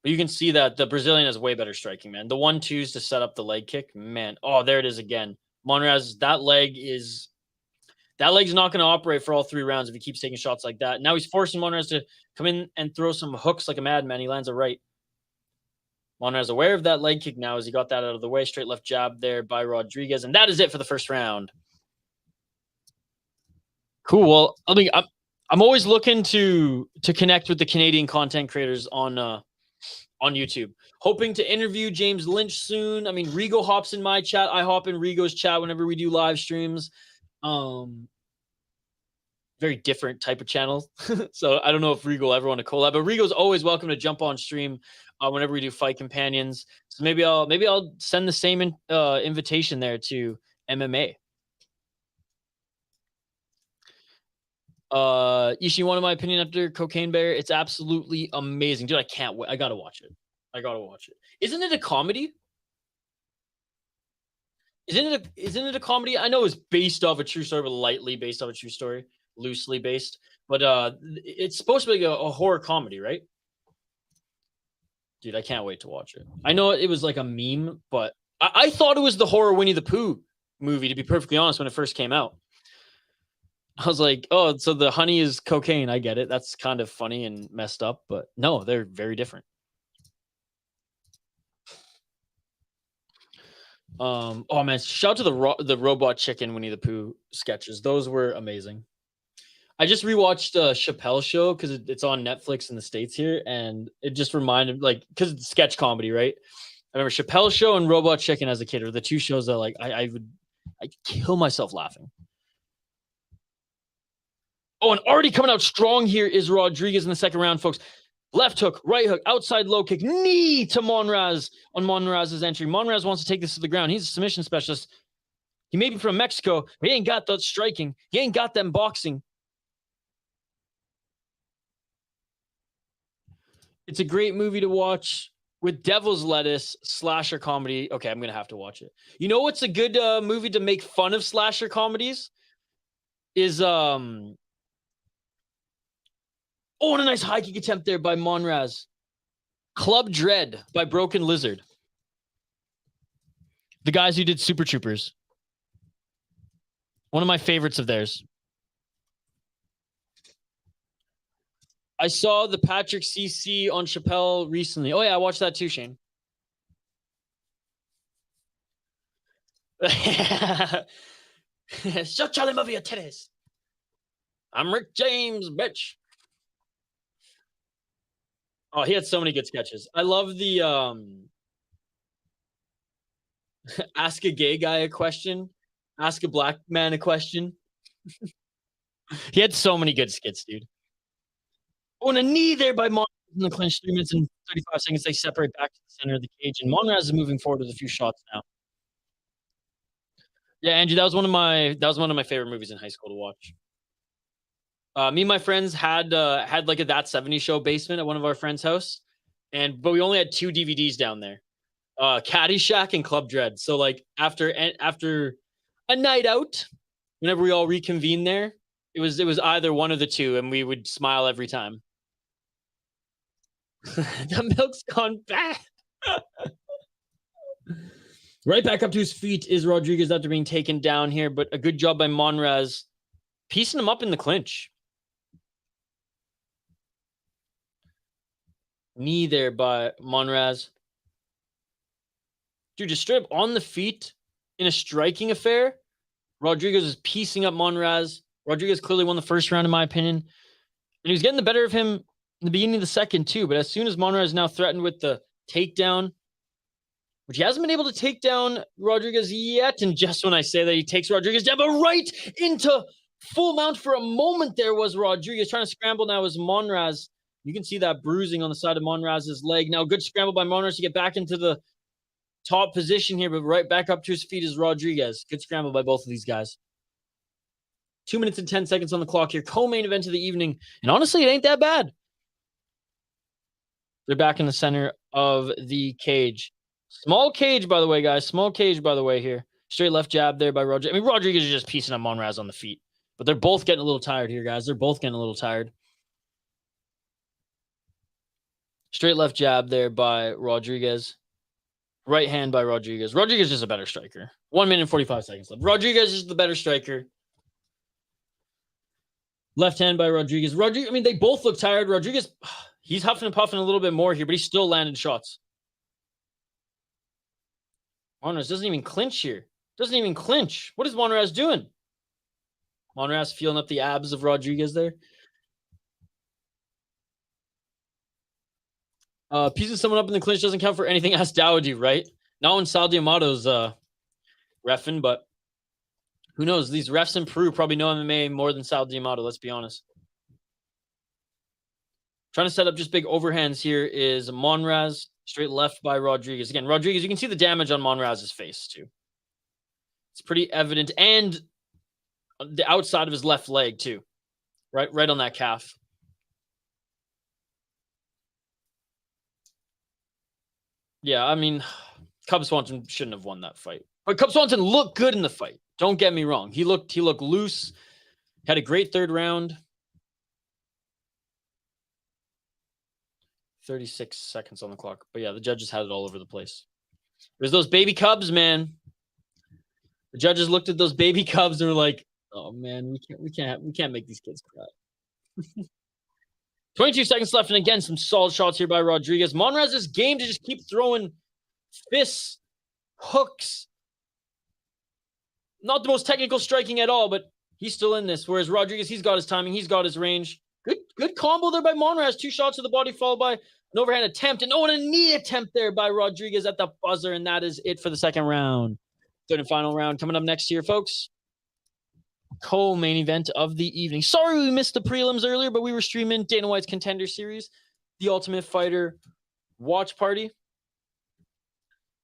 But you can see that the Brazilian has way better striking, man. The 1-2s to set up the leg kick, man. Oh, there it is again. Monraz, that leg's not going to operate for all 3 rounds if he keeps taking shots like that. Now he's forcing Monraz to come in and throw some hooks like a madman. He lands a right. Monraz aware of that leg kick now as he got that out of the way. Straight left jab there by Rodrigues. And that is it for the first round. Cool. Well, I mean, I'm always looking to connect with the Canadian content creators on YouTube. Hoping to interview James Lynch soon. I mean, Rigo hops in my chat. I hop in Rigo's chat whenever we do live streams. Very different type of channel. So I don't know if Rigo will ever want to collab, but Rigo's always welcome to jump on stream whenever we do Fight Companions. So maybe I'll send the same invitation there to MMA. Ishii, one of my opinion after Cocaine Bear, it's absolutely amazing. Dude, I can't wait. I gotta watch it. Isn't it a comedy? Isn't it a comedy? I know it's based off a true story, but lightly based off a true story, loosely based. But it's supposed to be a horror comedy, right? Dude, I can't wait to watch it. I know it was like a meme, but I thought it was the horror Winnie the Pooh movie, to be perfectly honest, when it first came out. I was like, oh, so the honey is cocaine. I get it. That's kind of funny and messed up, but no, they're very different. Oh man, shout out to the robot chicken Winnie the Pooh sketches. Those were amazing. I just rewatched Chappelle Show because it's on Netflix in the States here, and it just reminded because it's sketch comedy, right? I remember Chappelle Show and Robot Chicken as a kid are the two shows that I'd kill myself laughing. Oh, and already coming out strong here is Rodrigues in the second round, folks. Left hook, right hook, outside low kick, knee to Monraz on Monraz's entry. Monraz wants to take this to the ground. He's a submission specialist. He may be from Mexico, but he ain't got that striking. He ain't got them boxing. It's a great movie to watch with Devil's Lettuce, slasher comedy. Okay, I'm going to have to watch it. You know what's a good movie to make fun of slasher comedies? Is oh, and a nice high kick attempt there by Monraz. Club Dread by Broken Lizard. The guys who did Super Troopers. One of my favorites of theirs. I saw the Patrick CC on Chappelle recently. Oh, yeah, I watched that too, Shane. Shut Charlie Murphy your titties. I'm Rick James, bitch. Oh, he had so many good sketches. I love the ask a gay guy a question, ask a black man a question. He had so many good skits, dude. Oh, and a knee there by Monraz in the clinch. 3 minutes and 35 seconds. They separate back to the center of the cage, and Monraz is moving forward with a few shots now. Yeah, Andrew, that was one of my favorite movies in high school to watch. Me and my friends had like a That 70 Show basement at one of our friends' house, but we only had 2 DVDs down there, Caddyshack and Club Dread. So like after a night out, whenever we all reconvened there, it was either one of the two, and we would smile every time. The milk's gone bad. Right back up to his feet is Rodrigues after being taken down here, but a good job by Monraz piecing him up in the clinch. Knee there by Monraz. Dude, just straight up on the feet in a striking affair. Rodrigues is piecing up Monraz. Rodrigues clearly won the first round, in my opinion. And he was getting the better of him in the beginning of the second, too. But as soon as Monraz now threatened with the takedown, which he hasn't been able to take down Rodrigues yet. And just when I say that, he takes Rodrigues down, but right into full mount for a moment there was Rodrigues. Trying to scramble now is Monraz. You can see that bruising on the side of Monraz's leg. Now, good scramble by Monraz to get back into the top position here, but right back up to his feet is Rodrigues. Good scramble by both of these guys. 2 minutes and 10 seconds on the clock here. Co-main event of the evening. And honestly, it ain't that bad. They're back in the center of the cage. Small cage, by the way, guys. Small cage, by the way, here. Straight left jab there by Rodrigues. I mean, Rodrigues is just piecing up Monraz on the feet. But they're both getting a little tired here, guys. They're both getting a little tired. Straight left jab there by Rodrigues. Right hand by Rodrigues. Rodrigues is a better striker. 1 minute and 45 seconds left. Rodrigues is the better striker. Left hand by Rodrigues. I mean, they both look tired. Rodrigues, he's huffing and puffing a little bit more here, but he's still landing shots. Monraz doesn't even clinch here. Doesn't even clinch. What is Monraz doing? Monraz feeling up the abs of Rodrigues there. Piecing someone up in the clinch doesn't count for anything. Ask Dowdy, right? Not when Sal Diamato's reffing, but who knows? These refs in Peru probably know MMA more than Sal Diamato, let's be honest. Trying to set up just big overhands here is Monraz. Straight left by Rodrigues. Again, Rodrigues, you can see the damage on Monraz's face, too. It's pretty evident. And the outside of his left leg, too. Right on that calf. Yeah, I mean, Cub Swanson shouldn't have won that fight. But Cub Swanson looked good in the fight. Don't get me wrong. He looked loose. Had a great third round. 36 seconds on the clock. But yeah, the judges had it all over the place. There's those baby Cubs, man. The judges looked at those baby Cubs and were like, "Oh man, we can't make these kids cry." 22 seconds left, and again, some solid shots here by Rodrigues. Monraz is game to just keep throwing fists, hooks. Not the most technical striking at all, but he's still in this. Whereas Rodrigues, he's got his timing, he's got his range. Good combo there by Monraz. 2 shots to the body, followed by an overhand attempt. And a knee attempt there by Rodrigues at the buzzer. And that is it for the second round. Third and final round coming up next here, folks. Co-main event of the evening. Sorry we missed the prelims earlier, but we were streaming Dana White's Contender Series, The Ultimate Fighter watch party.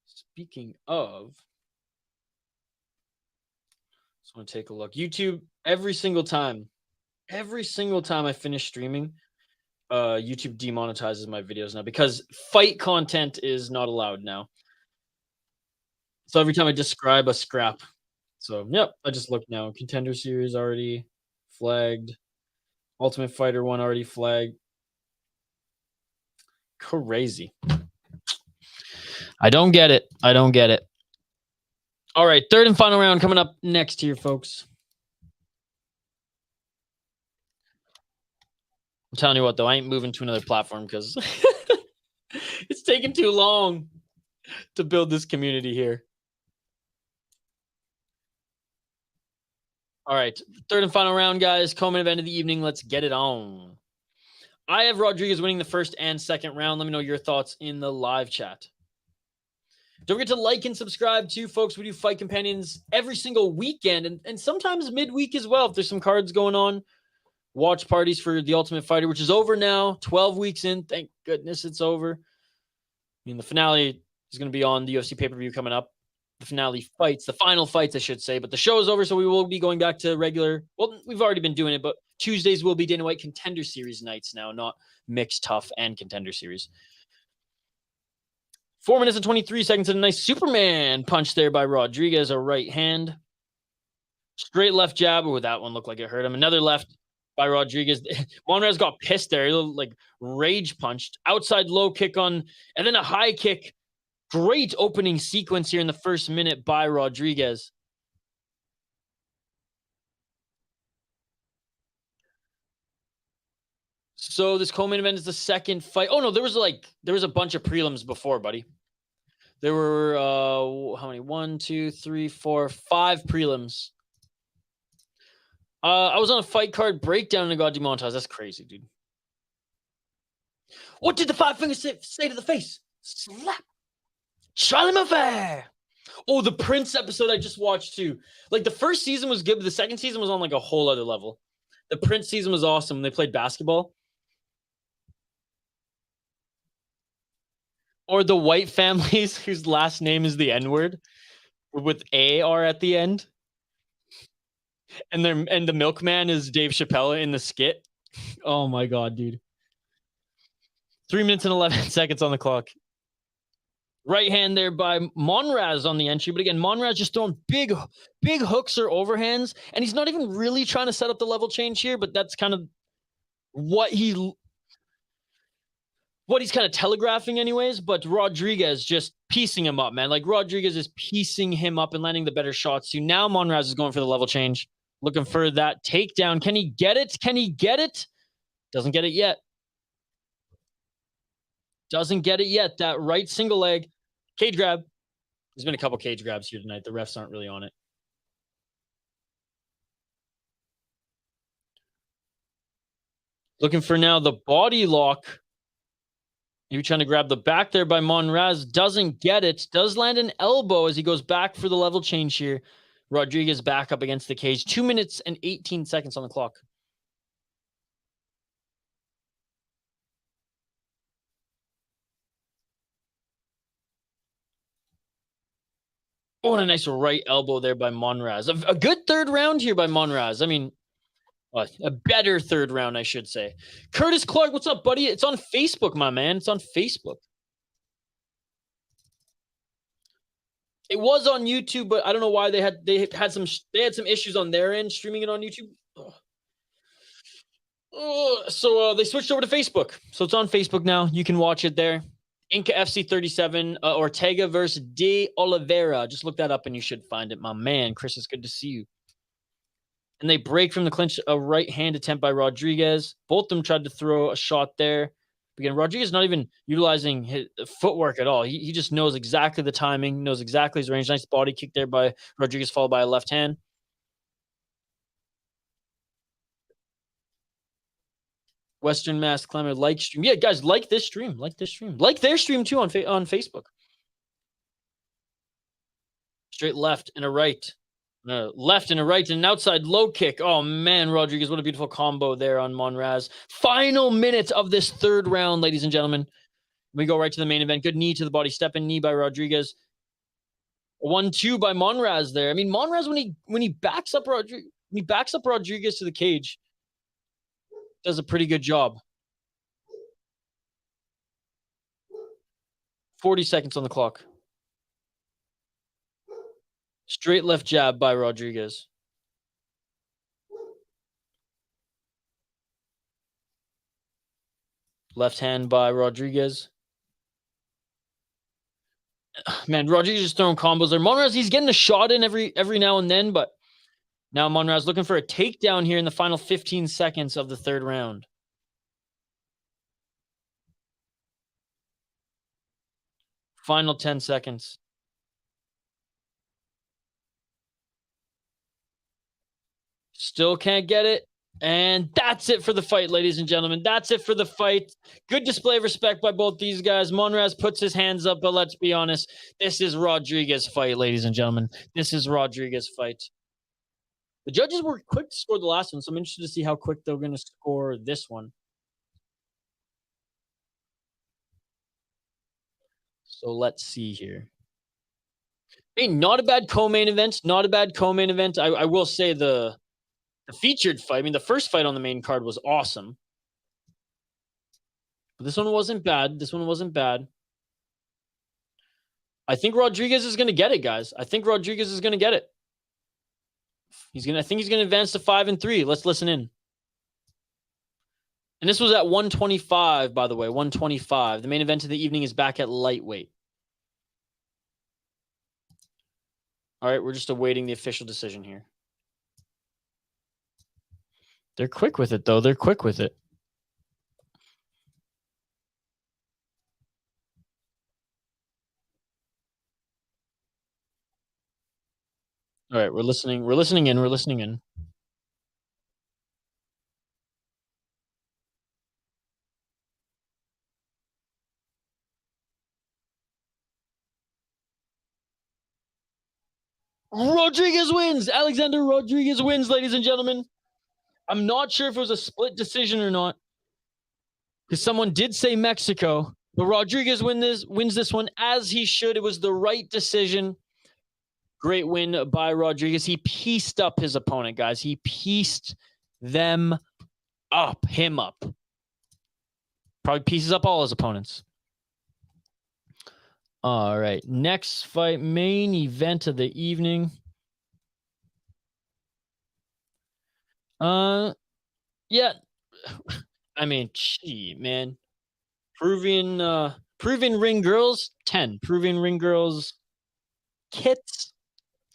Speaking of, just want to take a look. YouTube, every single time I finish streaming, YouTube demonetizes my videos now because fight content is not allowed now. So every time I describe a scrap. So, yep, I just looked now. Contender Series already flagged. Ultimate Fighter 1 already flagged. Crazy. I don't get it. All right, third and final round coming up next here, folks. I'm telling you what, though, I ain't moving to another platform because it's taking too long to build this community here. All right, third and final round, guys. Co-main event of the evening. Let's get it on. I have Rodrigues winning the first and second round. Let me know your thoughts in the live chat. Don't forget to like and subscribe too, folks. We do Fight Companions every single weekend and sometimes midweek as well if there's some cards going on. Watch parties for The Ultimate Fighter, which is over now. 12 weeks in. Thank goodness it's over. I mean, the finale is going to be on the UFC pay-per-view coming up. The finale fights, the final fights, I should say. But the show is over, so we will be going back to regular. Well, we've already been doing it, but Tuesdays will be Dana White Contender Series nights now, not Mixed Tough and Contender Series. 4 minutes and 23 seconds and a nice Superman punch there by Rodrigues, a right hand. Straight left jab. Oh, that one looked like it hurt him. Another left by Rodrigues. Monraz got pissed there. He like rage punched. Outside low kick on, and then a high kick. Great opening sequence here in the first minute by Rodrigues. So this co-main event is the second fight. Oh no, there was a bunch of prelims before, buddy. There were how many? 1, 2, 3, 4, 5 prelims. I was on a fight card breakdown and got demonetized. That's crazy, dude. What did the 5 fingers say to the face? Slap. Charlie Mafair. Oh, the Prince episode I just watched too. Like the first season was good, but the second season was on like a whole other level. The Prince season was awesome. They played basketball. Or the white families whose last name is the N-word with AR at the end. And the milkman is Dave Chappelle in the skit. Oh my god, dude. 3 minutes and 11 seconds on the clock. Right hand there by Monraz on the entry. But again, Monraz just throwing big hooks or overhands. And he's not even really trying to set up the level change here, but that's kind of what he's kind of telegraphing anyways. But Rodrigues just piecing him up, man. Like Rodrigues is piecing him up and landing the better shots. So now Monraz is going for the level change. Looking for that takedown. Can he get it? Doesn't get it yet. That right single leg. Cage grab. There's been a couple cage grabs here tonight. The refs aren't really on it. Looking for now the body lock. Maybe trying to grab the back there by Monraz. Doesn't get it. Does land an elbow as he goes back for the level change here. Rodrigues back up against the cage. 2 minutes and 18 seconds on the clock. Oh, and a nice right elbow there by Monraz. A good third round here by Monraz. I mean, A better third round, I should say. Curtis Clark, what's up, buddy? It's on Facebook, my man. It's on Facebook. It was on YouTube, but I don't know why they had some issues on their end streaming it on YouTube. So they switched over to Facebook. So it's on Facebook now. You can watch it there. Inka FC 37, Ortega versus De Oliveira. Just look that up and you should find it, my man. Chris, it's good to see you. And they break from the clinch, a right hand attempt by Rodrigues. Both of them tried to throw a shot there. Again, Rodrigues not even utilizing his footwork at all. He just knows exactly the timing, knows exactly his range. Nice body kick there by Rodrigues, followed by a left hand. Western Mass Climber like stream. Yeah, guys, like this stream. Like this stream. Like their stream too on Facebook. Straight left and a right. Left and a right and an outside low kick. Oh, man, Rodrigues, what a beautiful combo there on Monraz. Final minutes of this third round, ladies and gentlemen. We go right to the main event. Good knee to the body. Step in knee by Rodrigues. 1-2 by Monraz there. I mean, Monraz, when he backs up Rodrigues to the cage, does a pretty good job. 40 seconds on the clock. Straight left jab by Rodrigues. Left hand by Rodrigues. Man, Rodrigues is throwing combos there. Monraz, he's getting a shot in every now and then, but now Monraz looking for a takedown here in the final 15 seconds of the third round. Final 10 seconds. Still can't get it. And that's it for the fight, ladies and gentlemen. That's it for the fight. Good display of respect by both these guys. Monraz puts his hands up, but let's be honest. This is Rodrigues' fight, ladies and gentlemen. This is Rodrigues' fight. The judges were quick to score the last one, so I'm interested to see how quick they're going to score this one. So let's see here. Hey, not a bad co-main event. Not a bad co-main event. I will say the featured fight, I mean, the first fight on the main card was awesome. But this one wasn't bad. This one wasn't bad. I think Rodrigues is going to get it, guys. I think Rodrigues is going to get it. I think he's going to advance to 5-3. Let's listen in. And this was at 125, by the way, 125. The main event of the evening is back at lightweight. All right, we're just awaiting the official decision here. They're quick with it, though. They're quick with it. All right, we're listening. We're listening in. We're listening in. Rodrigues wins. Alexander Rodrigues wins, ladies and gentlemen. I'm not sure if it was a split decision or not, because someone did say Mexico, but Rodrigues wins this one as he should. It was the right decision. Great win by Rodrigues. He pieced up his opponent, guys. He pieced him up. Probably pieces up all his opponents. All right. Next fight, main event of the evening. Yeah. I mean, gee, man. Peruvian ring girls, 10. Peruvian ring girls kits.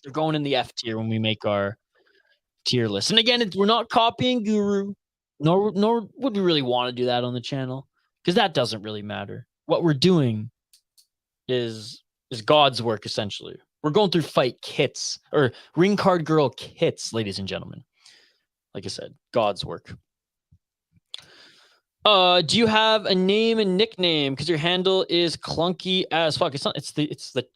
They're going in the F tier when we make our tier list. And again, we're not copying Guru, nor would we really want to do that on the channel, because that doesn't really matter. What we're doing is God's work, essentially. We're going through fight kits, or ring card girl kits, ladies and gentlemen. Like I said, God's work. Do you have a name and nickname? Because your handle is clunky as fuck. It's not. It's the.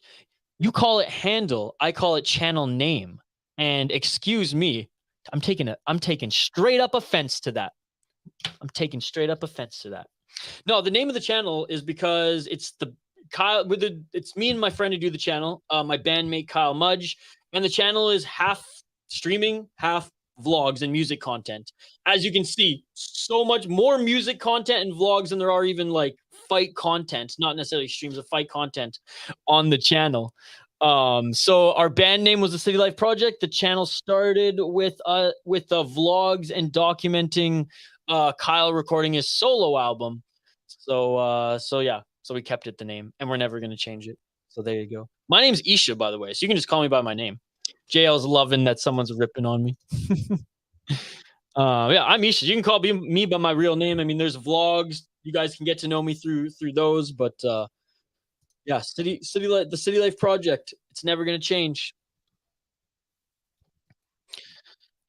You call it handle. I call it channel name. And excuse me, I'm taking straight up offense to that. No, the name of the channel is because it's it's me and my friend who do the channel. My bandmate Kyle Mudge, and the channel is half streaming, half vlogs and music content. As you can see, so much more music content and vlogs than there are even like fight content, not necessarily streams of fight content on the channel. So our band name was the City Life Project. The channel started with vlogs and documenting Kyle recording his solo album. So yeah, so we kept it the name, and we're never gonna change it. So there you go. My name's Isha, by the way, so you can just call me by my name. JL's loving that someone's ripping on me. Yeah, I'm Isha. You can call me by my real name. I mean, there's vlogs. You guys can get to know me through those, but yeah, the City Life Project. It's never gonna change.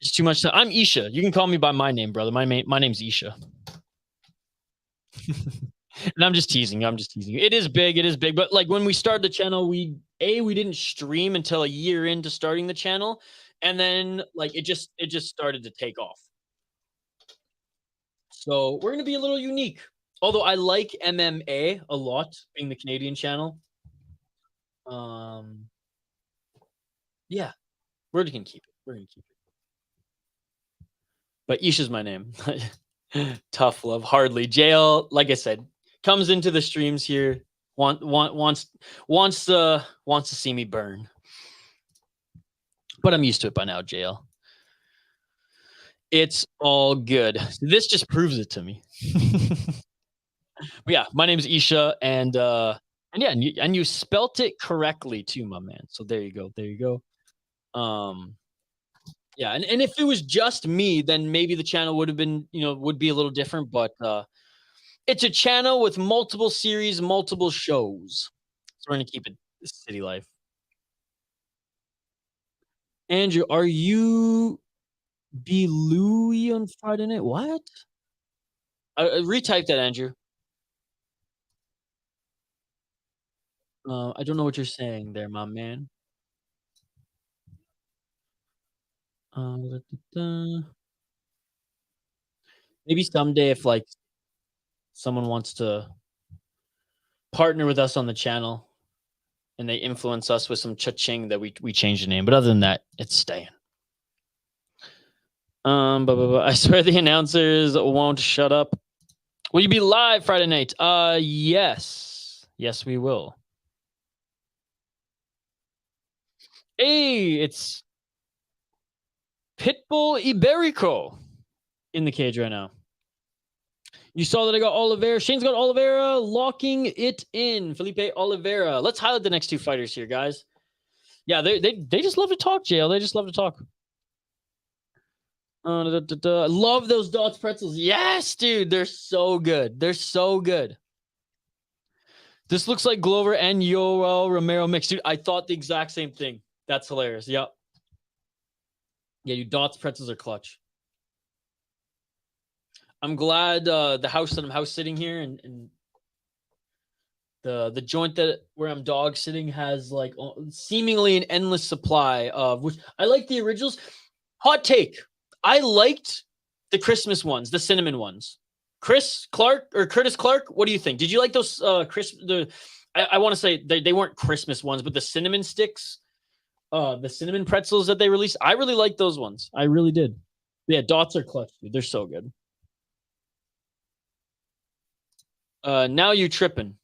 It's too much time. I'm Isha. You can call me by my name, brother. My name's Isha. And I'm just teasing. It is big. But like when we started the channel, we didn't stream until a year into starting the channel, and then like it just started to take off. So we're gonna be a little unique. Although I like MMA a lot, being the Canadian channel. Yeah, we're gonna keep it. But Isha's my name. Tough love, hardly. JL, like I said, comes into the streams here, wants to see me burn. But I'm used to it by now, JL. It's all good. This just proves it to me. But yeah, my name is Isha, and yeah, and you spelt it correctly too, my man. So there you go. Yeah, and if it was just me, then maybe the channel would have been, would be a little different. But it's a channel with multiple series, multiple shows. So we're gonna keep it City Life. Andrew, are you be Louis on Friday night? What? Retype that, Andrew. I don't know what you're saying there, my man. Maybe someday if like someone wants to partner with us on the channel and they influence us with some cha-ching that we change the name. But other than that, it's staying. I swear the announcers won't shut up. Will you be live Friday night? Yes, we will. Hey, it's Pitbull Iberico in the cage right now. You saw that I got Oliveira. Shane's got Oliveira locking it in. Felipe Oliveira. Let's highlight the next two fighters here, guys. Yeah, they just love to talk, JL. They just love to talk. Love those Dots pretzels. Yes, dude. They're so good. This looks like Glover and Yoel Romero mixed. Dude, I thought the exact same thing. That's hilarious. Yep. Yeah, you Dots pretzels are clutch. I'm glad the house that I'm house sitting here and the joint where I'm dog sitting has like seemingly an endless supply of which I like the originals. Hot take. I liked the Christmas ones, the cinnamon ones. Curtis Clark, what do you think? Did you like those I want to say they weren't Christmas ones, but the cinnamon sticks, the cinnamon pretzels that they released? I really liked those ones. I really did. Yeah, Dots are clutch, dude. They're so good. Now you tripping.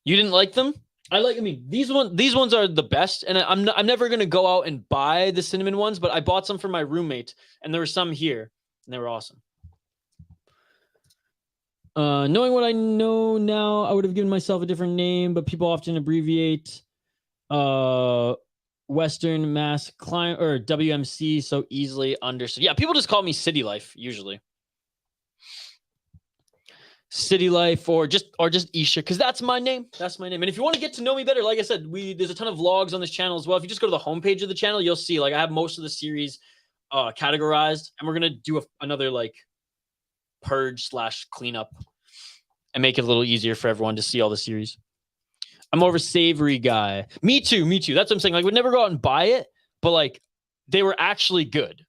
You didn't like them? I mean, these ones are the best, and I'm never gonna go out and buy the cinnamon ones, but I bought some for my roommate, and there were some here, and they were awesome. Knowing what I know now, I would have given myself a different name, but people often abbreviate Western Mass Climb or WMC so easily understood. Yeah, people just call me City Life usually. City Life or just Isha, because that's my name. And if you want to get to know me better, like I said, there's a ton of vlogs on this channel as well. If you just go to the homepage of the channel, you'll see like I have most of the series categorized, and we're gonna do another like purge / cleanup and make it a little easier for everyone to see all the series. I'm more of a savory guy. Me too. That's what I'm saying. Like, we'd never go out and buy it, but like they were actually good.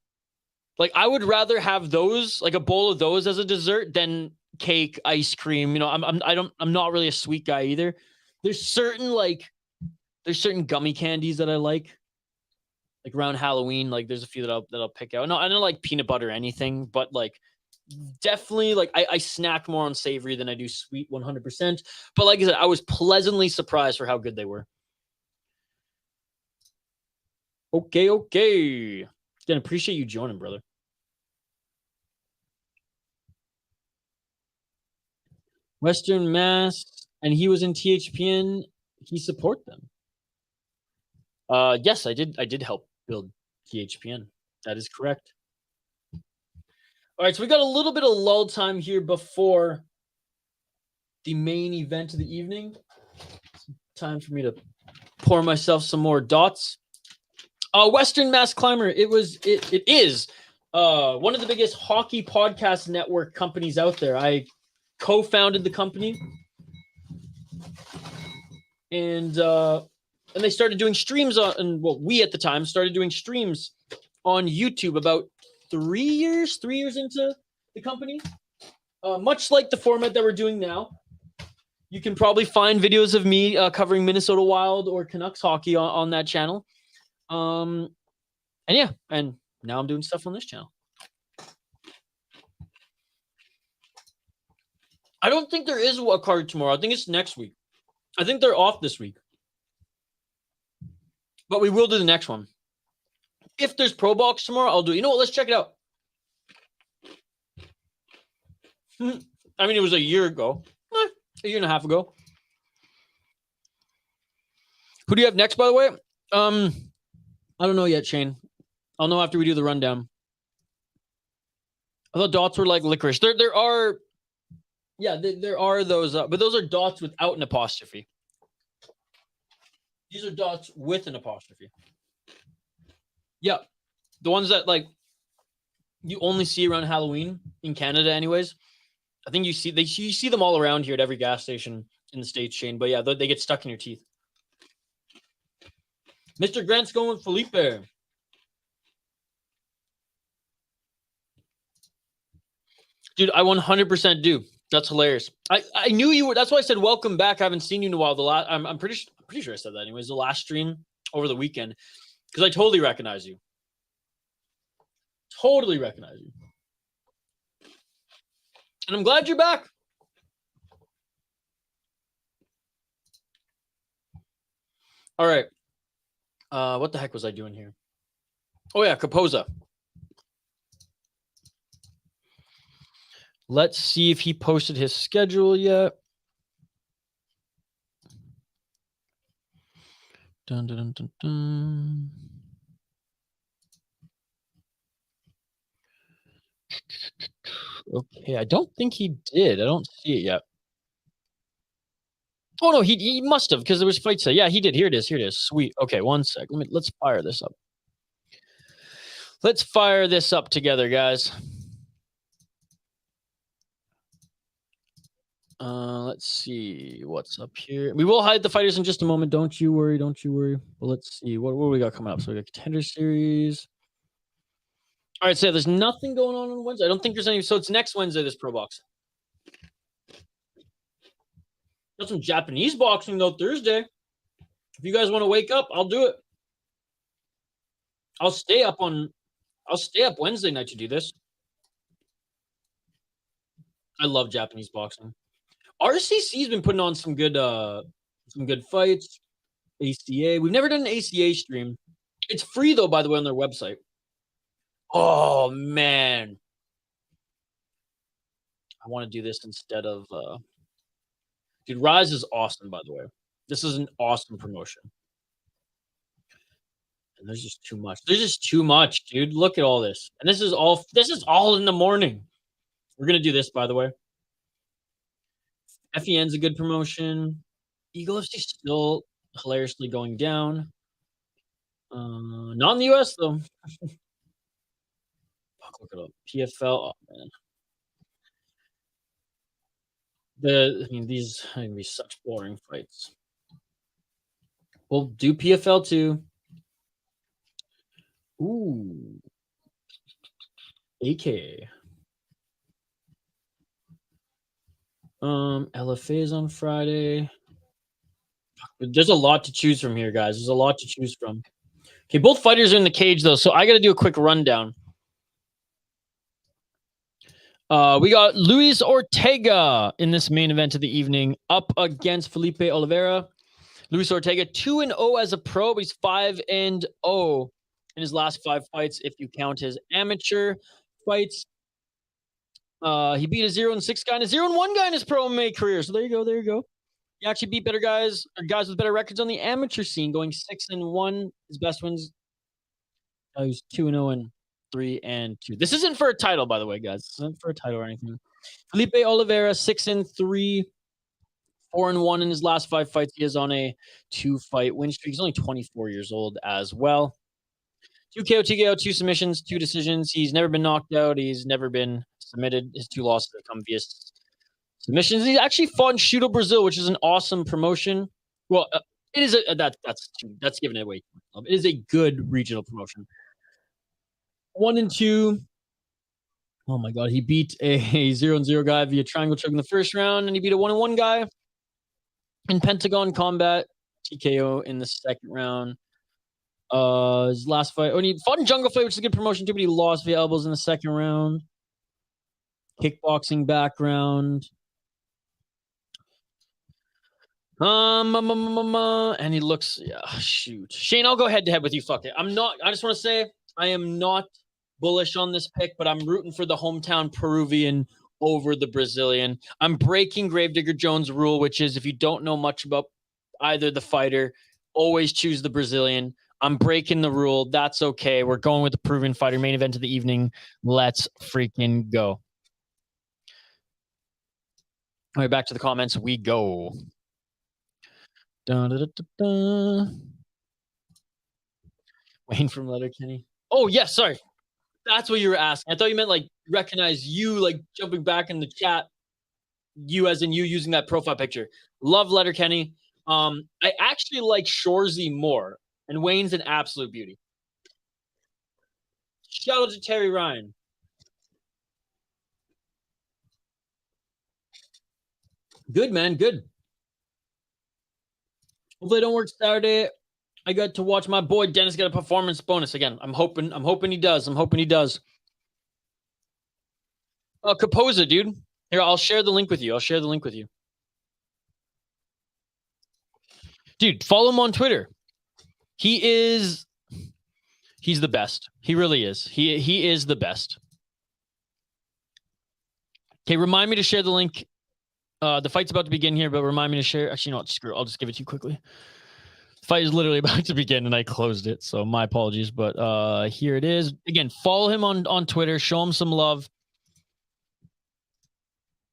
Like, I would rather have those, like a bowl of those as a dessert than cake, ice cream. I'm not really a sweet guy either. There's certain gummy candies that I like. like around Halloween, like there's a few that I'll pick out. No, I don't like peanut butter or anything, but like definitely like I snack more on savory than I do sweet 100%. But like I said, I was pleasantly surprised for how good they were. Okay. Again, appreciate you joining, brother. Western Mass, and he was in THPN. He support them. Yes, I did help build THPN. That is correct. All right, so we got a little bit of lull time here before the main event of the evening. Time for me to pour myself some more dots. Western Mass Climber. It is one of the biggest hockey podcast network companies out there. I co-founded the company, and they started doing streams on. And well, we at the time started doing streams on YouTube about 3 years into the company. Much like the format that we're doing now, you can probably find videos of me covering Minnesota Wild or Canucks hockey on that channel. And yeah, and now I'm doing stuff on this channel. I don't think there is a card tomorrow. I think it's next week. I think they're off this week. But we will do the next one. If there's Pro Box tomorrow, I'll do it. You know what? Let's check it out. I mean, it was a year ago. A year and a half ago. Who do you have next, by the way? I don't know yet, Shane. I'll know after we do the rundown. I thought dots were like licorice. There are... Yeah, there are those, but those are dots without an apostrophe. These are dots with an apostrophe. Yeah, the ones that like you only see around Halloween in Canada, anyways. I think you see them all around here at every gas station in the States, Shane. But yeah, they get stuck in your teeth. Mr. Grant's going with Felipe. Dude, I 100% do. That's hilarious. I knew you were. That's why I said welcome back. I haven't seen you in a while. I'm pretty sure I said that anyways. The last stream over the weekend, because I totally recognize you. Totally recognize you. And I'm glad you're back. All right. What the heck was I doing here? Oh yeah, Capoza. Let's see if he posted his schedule yet. Dun, dun, dun, dun. Okay, I don't think he did. I don't see it yet. Oh no, he must have, because there was fight set. Yeah, he did. Here it is. Sweet. Okay, one sec. Let's fire this up. Let's fire this up together, guys. Let's see what's up here. We will hide the fighters in just a moment. Don't you worry. But let's see what we got coming up. So we got Contender Series. All right, so there's nothing going on Wednesday. I don't think there's any. So it's next Wednesday, this Pro Box. Got some Japanese boxing though Thursday. If you guys want to wake up, I'll do it. I'll stay up Wednesday night to do this. I love Japanese boxing. RCC's been putting on some good fights. ACA. We've never done an ACA stream. It's free though, by the way, on their website. Oh man. I want to do this instead of dude, Rise is awesome, by the way. This is an awesome promotion. And there's just too much. There's just too much, dude. Look at all this. And this is all in the morning. We're gonna do this, by the way. FEN's a good promotion. Eagle FC still hilariously going down. Not in the US though. Fuck, look it up. PFL. Oh man. These are gonna be such boring fights. We'll do PFL too. Ooh. AK. LFA is on Friday. There's a lot to choose from here, guys. There's a lot to choose from. Okay, both fighters are in the cage, though, so I got to do a quick rundown. We got Luis Ortega in this main event of the evening up against Felipe Oliveira. Luis Ortega 2-0 as a pro, but he's 5-0 in his last 5 fights if you count his amateur fights. He beat a 0-6 guy and a 0-1 guy in his pro MMA career. So there you go. He actually beat better guys, or guys with better records on the amateur scene, going 6-1. His best wins. He was 2-0 and 3-2. This isn't for a title, by the way, guys. This isn't for a title or anything. Felipe Oliveira 6-3, 4-1 in his last 5 fights. He is on a 2-fight win streak. He's only 24 years old as well. 2 KO, 2 KO, 2 submissions, 2 decisions. He's never been knocked out. He's never been submitted. His 2 losses have come via submissions. He's actually fought in Shooto Brazil, which is an awesome promotion. Well, it is that's giving it away. It is a good regional promotion. 1-2. Oh my God, he beat a 0-0 guy via triangle choke in the first round, and he beat a 1-1 guy in Pentagon Combat TKO in the second round. His last fight, he fought in Jungle Fight, which is a good promotion too, but he lost via elbows in the second round. Kickboxing background. And he looks, shoot. Shane, I'll go head to head with you. Fuck it. I just want to say I am not bullish on this pick, but I'm rooting for the hometown Peruvian over the Brazilian. I'm breaking Gravedigger Jones' rule, which is if you don't know much about either the fighter, always choose the Brazilian. I'm breaking the rule. That's okay. We're going with the Peruvian fighter. Main event of the evening. Let's freaking go. All right, back to the comments. We go. Wayne from Letterkenny. Oh, yes, sorry. That's what you were asking. I thought you meant like recognize you, like jumping back in the chat. You as in you using that profile picture. Love Letterkenny. I actually like Shorzy more, and Wayne's an absolute beauty. Shout out to Terry Ryan. Good, man. Good. Hopefully, it don't work Saturday. I got to watch my boy Dennis get a performance bonus again. I'm hoping he does. Capoza, dude. Here, I'll share the link with you. Dude, follow him on Twitter. He's the best. He really is. He is the best. Okay, remind me to share the link. The fight's about to begin here, but remind me to share. Actually, no, screw it. I'll just give it to you quickly. The fight is literally about to begin, and I closed it, so my apologies. But here it is. Again, follow him on Twitter. Show him some love.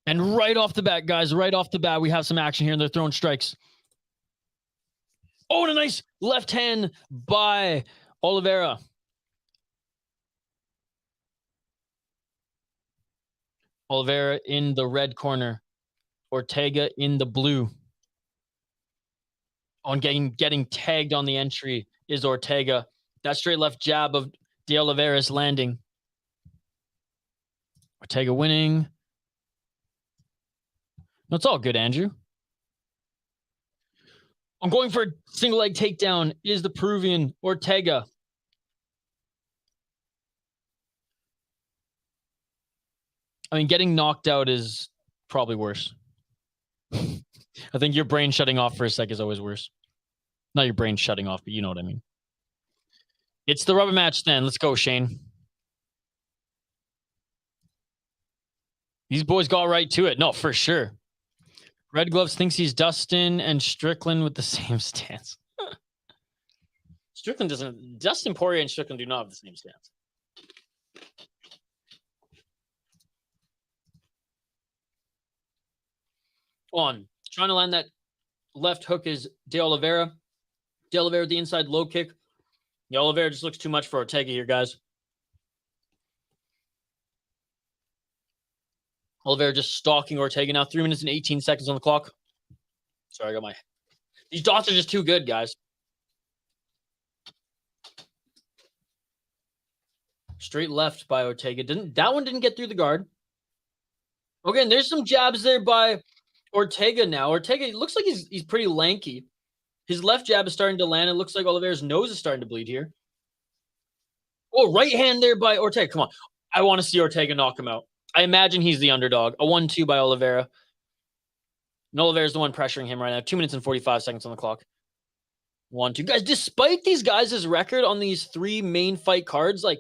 And right off the bat, guys, we have some action here, and they're throwing strikes. Oh, and a nice left hand by Oliveira. Oliveira in the red corner. Ortega in the blue. On getting tagged on the entry is Ortega. That straight left jab of De Oliveira is landing. Ortega winning. No, it's all good, Andrew. I'm going for a single leg takedown. Is the Peruvian Ortega. I mean, getting knocked out is probably worse. I think your brain shutting off for a sec is always worse. Not your brain shutting off, but you know what I mean. It's the rubber match then. Let's go, Shane. These boys got right to it. No, for sure. Red Gloves thinks he's Dustin and Strickland with the same stance. Strickland doesn't. Dustin Poirier and Strickland do not have the same stance. On. Trying to land that left hook is De Oliveira. De Oliveira with the inside low kick. De Oliveira just looks too much for Ortega here, guys. Oliveira just stalking Ortega now. 3 minutes and 18 seconds on the clock. Sorry, I got my... These dots are just too good, guys. Straight left by Ortega. That one didn't get through the guard. Okay, and there's some jabs there by Ortega now. Ortega looks like he's pretty lanky. His left jab is starting to land. It looks like Oliveira's nose is starting to bleed here. Oh, right hand there by Ortega. Come on. I want to see Ortega knock him out. I imagine he's the underdog. A 1-2 by Oliveira. And Oliveira's the one pressuring him right now. 2 minutes and 45 seconds on the clock. 1-2. Guys, despite these guys' record on these 3 main fight cards, like,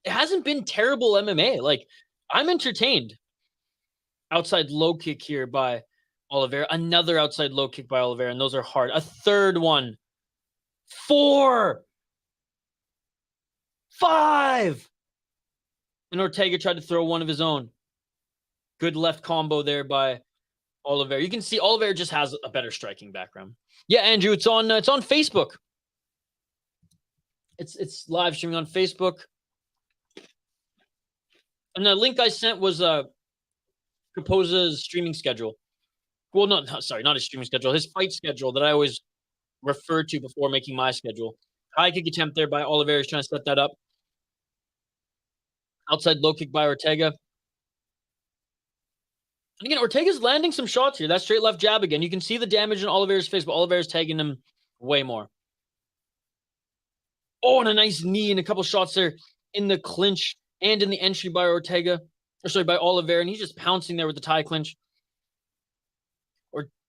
it hasn't been terrible MMA. Like, I'm entertained. Outside low kick here by Oliveira. Another outside low kick by Oliveira, and those are hard. A third one. 4. 5. And Ortega tried to throw one of his own. Good left combo there by Oliveira. You can see Oliveira just has a better striking background. Yeah, Andrew, it's on Facebook. It's live streaming on Facebook. And the link I sent was Capoza's streaming schedule. Well, not his streaming schedule, his fight schedule that I always refer to before making my schedule. High kick attempt there by Oliveira. He's trying to set that up. Outside low kick by Ortega. And again, Ortega's landing some shots here. That straight left jab again. You can see the damage in Oliveira's face, but Oliveira's tagging him way more. Oh, and a nice knee and a couple shots there in the clinch and in the entry by Ortega. Or sorry, by Oliveira. And he's just pouncing there with the tie clinch.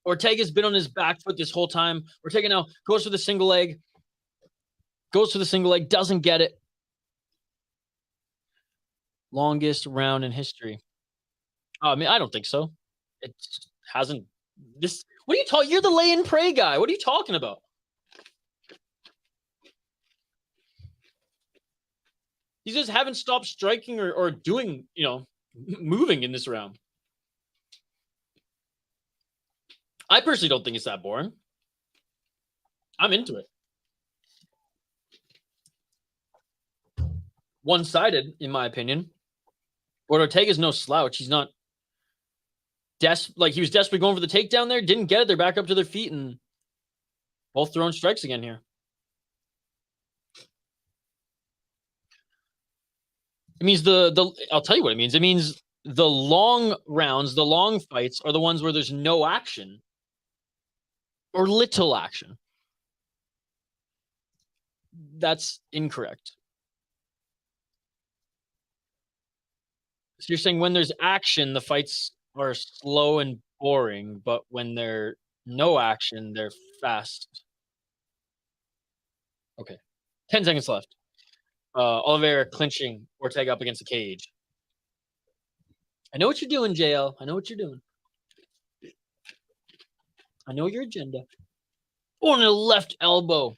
Ortega's been on his back foot this whole time. Ortega now goes for the single leg. Goes for the single leg. Doesn't get it. Longest round in history. I mean, I don't think so. It hasn't. This. What are you talking? You're the lay and pray guy. What are you talking about? These guys haven't stopped striking or doing, moving in this round. I personally don't think it's that boring. I'm into it. One-sided, in my opinion. But Ortega's no slouch. He's not he was desperately going for the takedown there. Didn't get it. They're back up to their feet and both throwing strikes again here. It means I'll tell you what it means. It means the long rounds, the long fights are the ones where there's no action or little action. That's incorrect. So you're saying when there's action, the fights are slow and boring, but when there's no action, they're fast. Okay. 10 seconds left. Oliveira clinching Ortega up against the cage. I know what you're doing, JL. I know what you're doing. I know your agenda. Oh, and a left elbow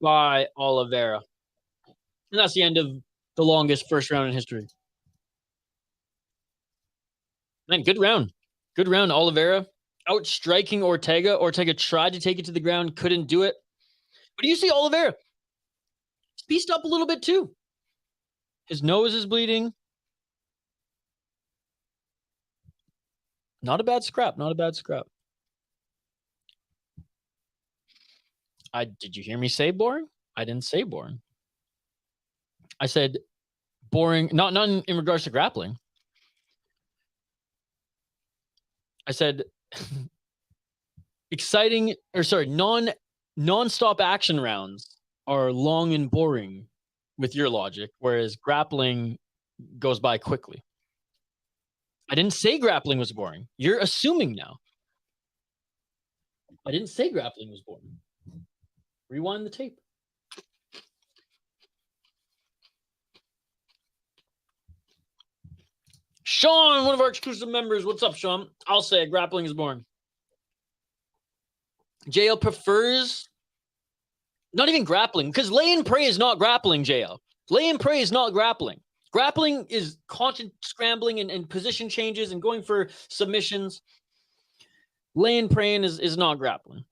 by Oliveira. And that's the end of the longest first round in history. Man, good round. Good round, Oliveira. Outstriking Ortega. Ortega tried to take it to the ground, couldn't do it. But do you see Oliveira? He's beefed up a little bit too. His nose is bleeding. Not a bad scrap. Not a bad scrap. Did you hear me say boring? I didn't say boring. I said boring, not in regards to grappling. I said exciting, or sorry, non-stop action rounds are long and boring with your logic, whereas grappling goes by quickly. I didn't say grappling was boring. You're assuming now. I didn't say grappling was boring. Rewind the tape. Sean, one of our exclusive members. What's up, Sean? I'll say it. Grappling is boring. JL prefers not even grappling, because lay and pray is not grappling, JL. Lay and pray is not grappling. Grappling is constant scrambling and position changes and going for submissions. Lay and praying is not grappling.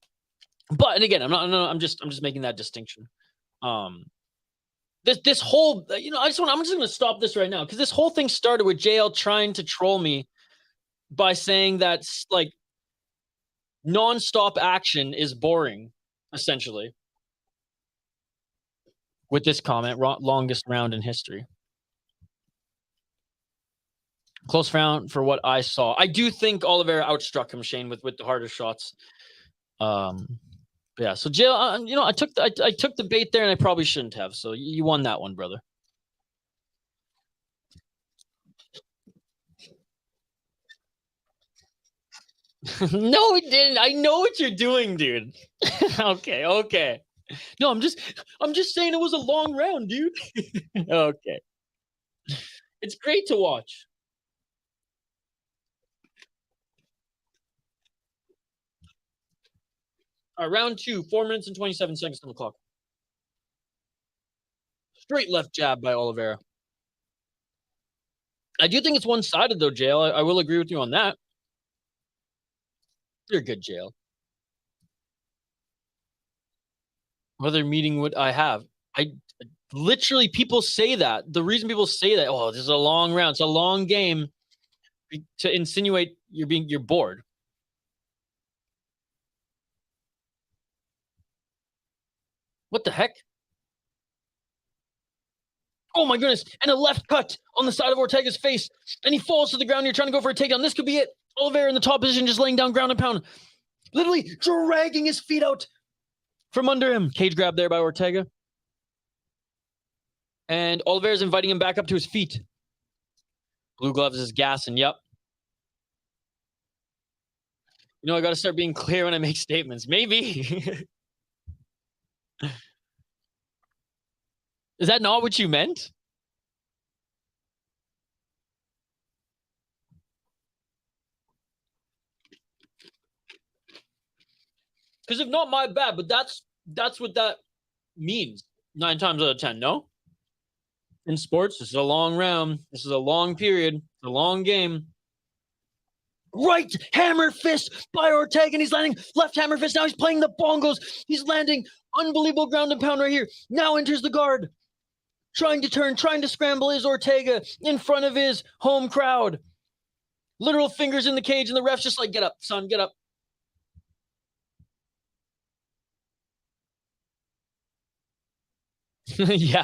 But, and again, I'm just making that distinction. This whole, I'm just going to stop this right now, because this whole thing started with JL trying to troll me by saying that like non-stop action is boring, essentially. With this comment, longest round in history. Close round for what I saw. I do think Oliveira outstruck him, Shane, with the harder shots. But yeah, so Jail, I took the bait there, and I probably shouldn't have. So you won that one, brother. No, it didn't. I know what you're doing, dude. Okay. No, I'm just saying it was a long round, dude. Okay. It's great to watch. All right, round 2, 4 minutes and 27 seconds on the clock. Straight left jab by Oliveira. I do think it's one-sided, though, Jail. I will agree with you on that. You're good, Jail. What other meeting would I have? I literally, people say that. The reason people say that, oh, this is a long round, it's a long game, to insinuate you're bored. What the heck? Oh my goodness. And a left cut on the side of Ortega's face. And he falls to the ground. You're trying to go for a takedown. This could be it. Oliveira in the top position, just laying down ground and pound. Literally dragging his feet out from under him. Cage grab there by Ortega. And Oliveira's inviting him back up to his feet. Blue Gloves is gassing. Yep. You know, I got to start being clear when I make statements. Maybe. Is that not what you meant? Because if not, my bad. But that's what that means 9 times out of 10. No. In sports, this is a long round. This is a long period. It's a long game. Right hammer fist by Ortega, and he's landing left hammer fist. Now he's playing the bongos. He's landing unbelievable ground and pound right here. Now enters the guard. Trying to turn, trying to scramble is Ortega in front of his home crowd. Literal fingers in the cage, and the ref's just like, get up, son, get up. Yeah.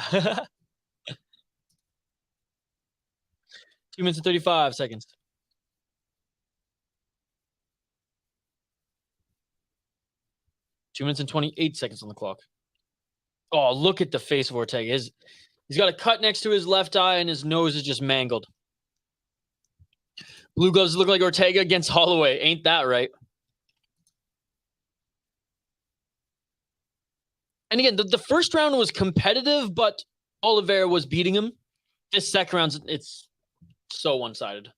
2 minutes and 35 seconds. Two minutes and 28 seconds on the clock. Oh, look at the face of Ortega. He's got a cut next to his left eye, and his nose is just mangled. Blue Gloves look like Ortega against Holloway. Ain't that right? And again, the first round was competitive, but Oliveira was beating him. This second round, it's so one-sided.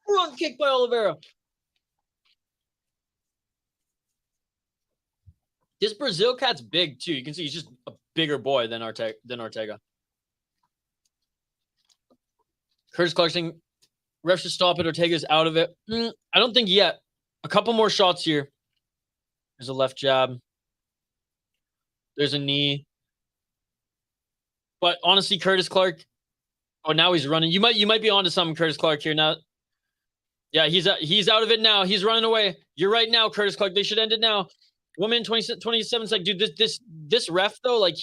Front kick by Oliveira. This Brazil cat's big, too. You can see he's just a bigger boy than Ortega. Curtis Clark saying, ref should stop it. Ortega's out of it. I don't think yet. A couple more shots here. There's a left jab. There's a knee. But honestly, Curtis Clark. Oh, now he's running. You might be onto something, Curtis Clark here now. Yeah, he's out of it now. He's running away. You're right now, Curtis Clark. They should end it now. 1 minute 27 seconds. Dude, this ref though, like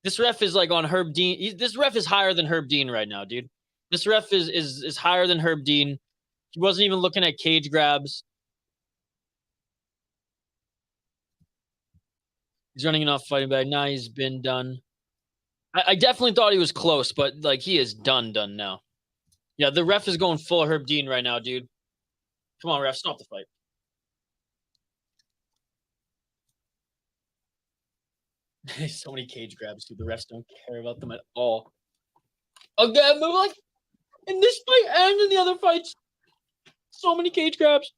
this ref is like on Herb Dean. This ref is higher than Herb Dean right now, dude. This ref is higher than Herb Dean. He wasn't even looking at cage grabs. He's running enough fighting back. Now he's been done. I definitely thought he was close, but like he is done now. Yeah, the ref is going full Herb Dean right now, dude. Come on, ref, stop the fight. So many cage grabs, dude. The refs don't care about them at all. Again, but like in this fight and in the other fights, so many cage grabs.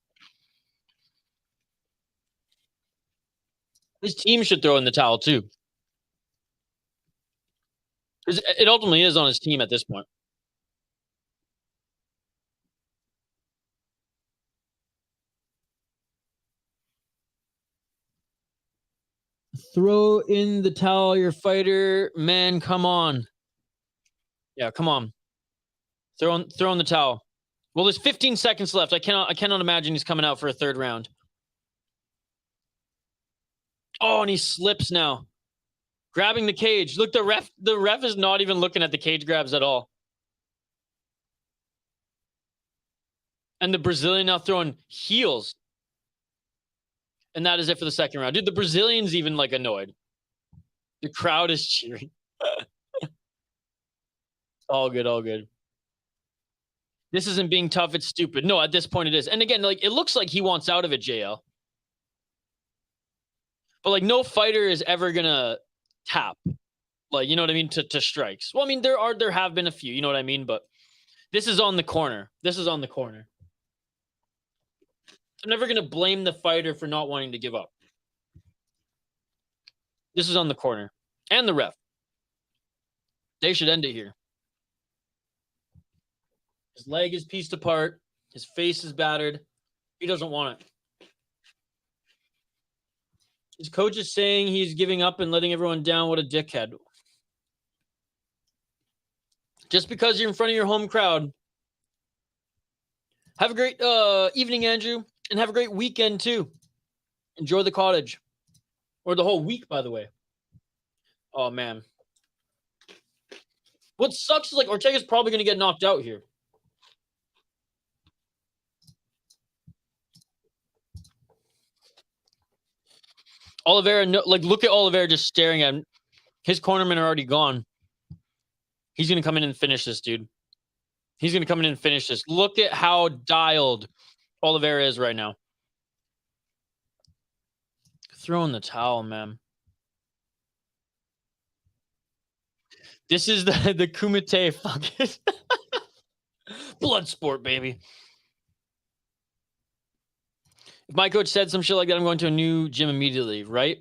His team should throw in the towel too. It ultimately is on his team at this point. Throw in the towel, your fighter. Man, come on. Yeah, come on. Throw in the towel. Well, there's 15 seconds left. I cannot imagine he's coming out for a third round. Oh, and he slips now. Grabbing the cage. Look, the ref is not even looking at the cage grabs at all. And the Brazilian now throwing heels. And that is it for the second round. Dude, the Brazilian's even like annoyed. The crowd is cheering. All good, all good. This isn't being tough. It's stupid. No, at this point it is. And again, like it looks like he wants out of it, JL. But like no fighter is ever gonna tap. Like, you know what I mean? To strikes. Well, I mean, there have been a few, you know what I mean? But this is on the corner. This is on the corner. I'm never gonna blame the fighter for not wanting to give up. This is on the corner. And the ref. They should end it here. His leg is pieced apart. His face is battered. He doesn't want it. His coach is saying he's giving up and letting everyone down. What a dickhead. Just because you're in front of your home crowd. Have a great evening, Andrew. And have a great weekend, too. Enjoy the cottage. Or the whole week, by the way. Oh, man. What sucks is like Ortega's probably going to get knocked out here. Oliveira, no, like, look at Oliveira just staring at him. His cornermen are already gone. He's going to come in and finish this, dude. He's going to come in and finish this. Look at how dialed Oliveira is right now. Throw in the towel, man. This is the Kumite fucking blood sport, baby. If my coach said some shit like that, I'm going to a new gym immediately, right?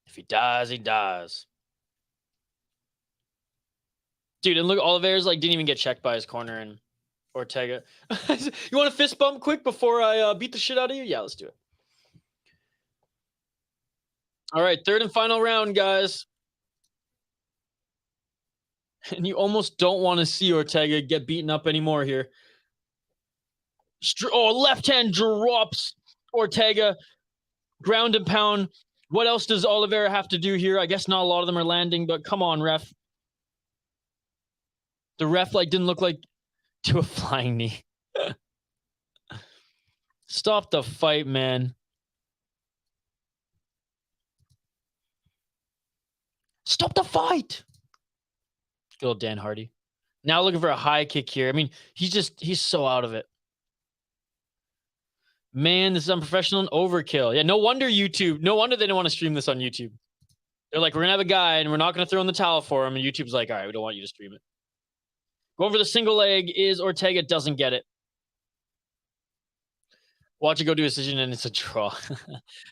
If he dies, he dies. Dude, and look, Oliveira's like didn't even get checked by his corner and Ortega. You want a fist bump quick before I beat the shit out of you? Yeah, let's do it. All right, third and final round, guys. And you almost don't want to see Ortega get beaten up anymore here. Oh, left hand drops Ortega. Ground and pound. What else does Oliveira have to do here? I guess not a lot of them are landing, but come on, ref. The ref like didn't look like to a flying knee. Stop the fight, man. Stop the fight. Good old Dan Hardy. Now looking for a high kick here. I mean, he's so out of it. Man, this is unprofessional and overkill. Yeah, no wonder YouTube. No wonder they don't want to stream this on YouTube. They're like, we're going to have a guy and we're not going to throw in the towel for him. And YouTube's like, all right, we don't want you to stream it. Going for the single leg is Ortega. Doesn't get it. Watch it go to a decision and it's a draw.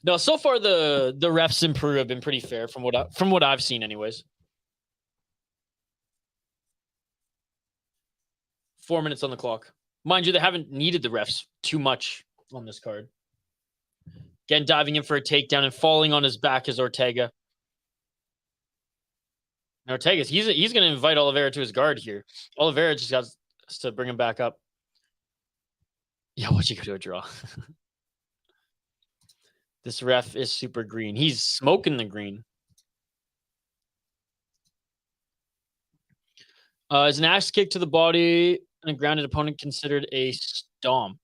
No, so far the refs in Peru have been pretty fair from what I've seen anyways. 4 minutes on the clock. Mind you, they haven't needed the refs too much on this card. Again, diving in for a takedown and falling on his back is Ortega. And Ortega's he's going to invite Oliveira to his guard here. Oliveira just got to bring him back up. Yeah, watch you go to a draw. This ref is super green. He's smoking the green. Is an axe kick to the body and a grounded opponent considered a stomp?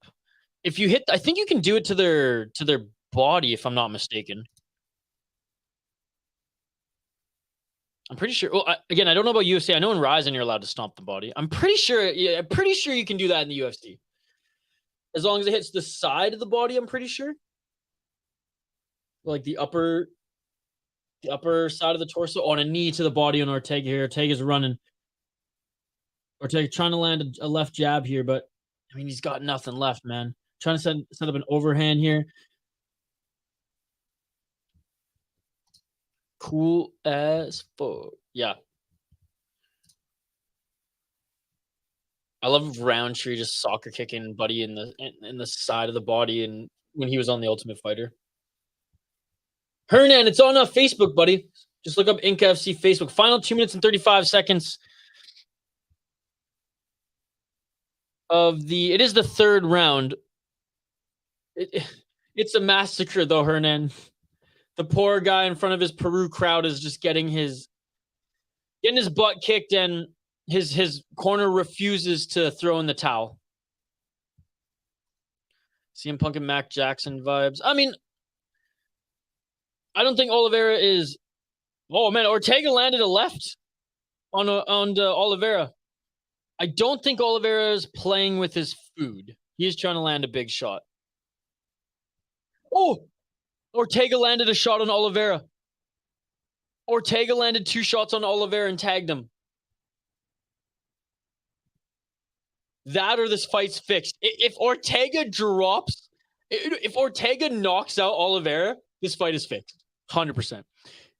If you hit, I think you can do it to their body, if I'm not mistaken. I'm pretty sure. Well, again, I don't know about UFC. I know in Ryzen you're allowed to stomp the body. I'm pretty sure. Yeah, I'm pretty sure you can do that in the UFC. As long as it hits the side of the body, I'm pretty sure. Like the upper side of the torso on a knee to the body on Ortega here. Ortega's running. Ortega trying to land a left jab here, but I mean he's got nothing left, man. Trying to set up an overhand here. Cool as fuck. Yeah. I love Roundtree just soccer kicking Buddy in the side of the body and when he was on the Ultimate Fighter. Hernan, it's on Facebook, buddy. Just look up Inka FC Facebook. Final 2 minutes and 35 seconds of it is the third round. It's a massacre though, Hernan. The poor guy in front of his Peru crowd is just getting his butt kicked and his corner refuses to throw in the towel. CM Punk and Mac Jackson vibes. I mean, I don't think Oliveira is. Oh man, Ortega landed a left on Oliveira. I don't think Oliveira is playing with his food. He is trying to land a big shot. Oh, Ortega landed a shot on Oliveira. Ortega landed 2 shots on Oliveira and tagged him. That or this fight's fixed. If Ortega drops, if Ortega knocks out Oliveira, this fight is fixed. 100%.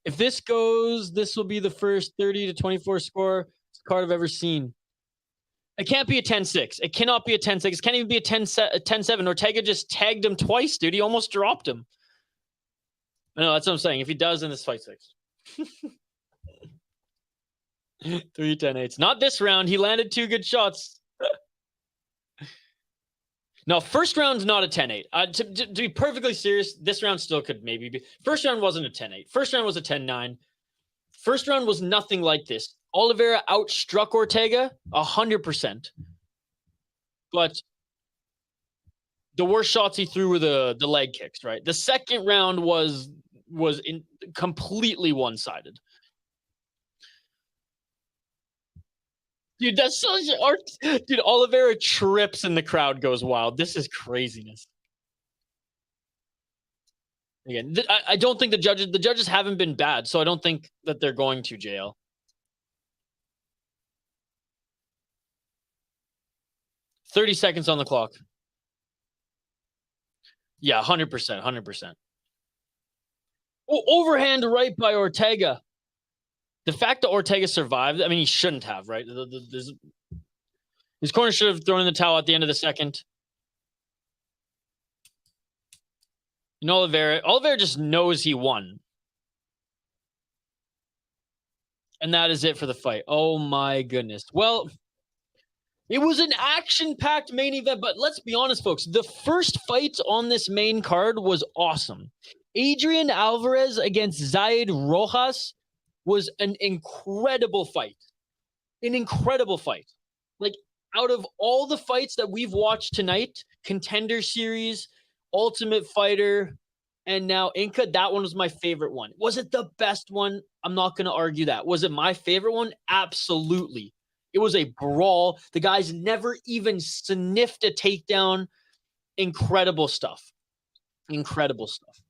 If this goes, this will be the first 30 to 24 score card I've ever seen. It can't be a 10-6. It cannot be a 10-6. It can't even be a 10-7. Ortega just tagged him twice, dude. He almost dropped him. I know, that's what I'm saying. If he does, then this fight's fixed. 3 10-8s. Not this round. He landed 2 good shots. No, first round's not a 10-8. To be perfectly serious, this round still could maybe be. First round wasn't a 10-8. First round was a 10-9. First round was nothing like this. Oliveira outstruck Ortega 100%. But the worst shots he threw were the leg kicks, right? The second round was completely one-sided. Dude, that's such art. Dude, Oliveira trips and the crowd goes wild. This is craziness. Again, I don't think the judges haven't been bad, so I don't think that they're going to jail. $30 seconds on the clock. Yeah, 100%, 100%. Oh, overhand right by Ortega. The fact that Ortega survived, I mean, he shouldn't have, right? His corner should have thrown in the towel at the end of the second. And Oliveira just knows he won. And that is it for the fight. Oh my goodness. Well, it was an action-packed main event, but let's be honest, folks. The first fight on this main card was awesome. Adrian Alvarez against Zaid Rojas was an incredible fight. An incredible fight. Like, out of all the fights that we've watched tonight, Contender Series, Ultimate Fighter, and now Inka, that one was my favorite one. Was it the best one? I'm not going to argue that. Was it my favorite one? Absolutely. It was a brawl. The guys never even sniffed a takedown. Incredible stuff. Incredible stuff.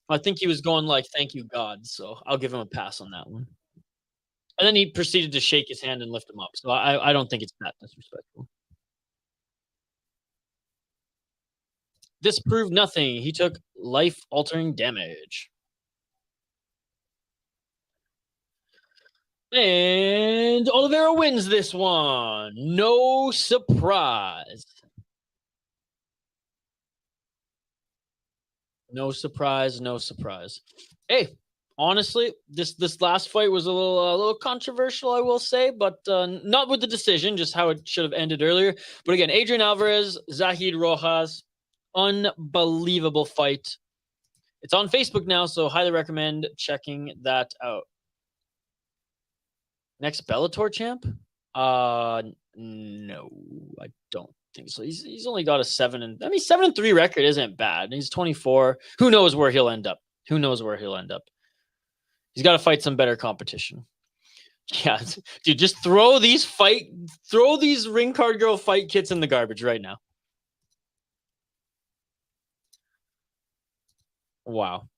I think he was going like, thank you, God. So I'll give him a pass on that one. And then he proceeded to shake his hand and lift him up. So I don't think it's that disrespectful. This proved nothing. He took life-altering damage. And Oliveira wins this one. No surprise. No surprise, no surprise. Hey, honestly, this last fight was a little controversial, I will say, but not with the decision, just how it should have ended earlier. But again, Adrian Alvarez, Zaid Rojas, unbelievable fight. It's on Facebook now, so highly recommend checking that out. Next Bellator champ? No, I don't think so. He's only got a 7-3 record isn't bad. He's 24. Who knows where he'll end up? Who knows where he'll end up? He's got to fight some better competition. Yeah, dude, just throw these ring card girl fight kits in the garbage right now. Wow.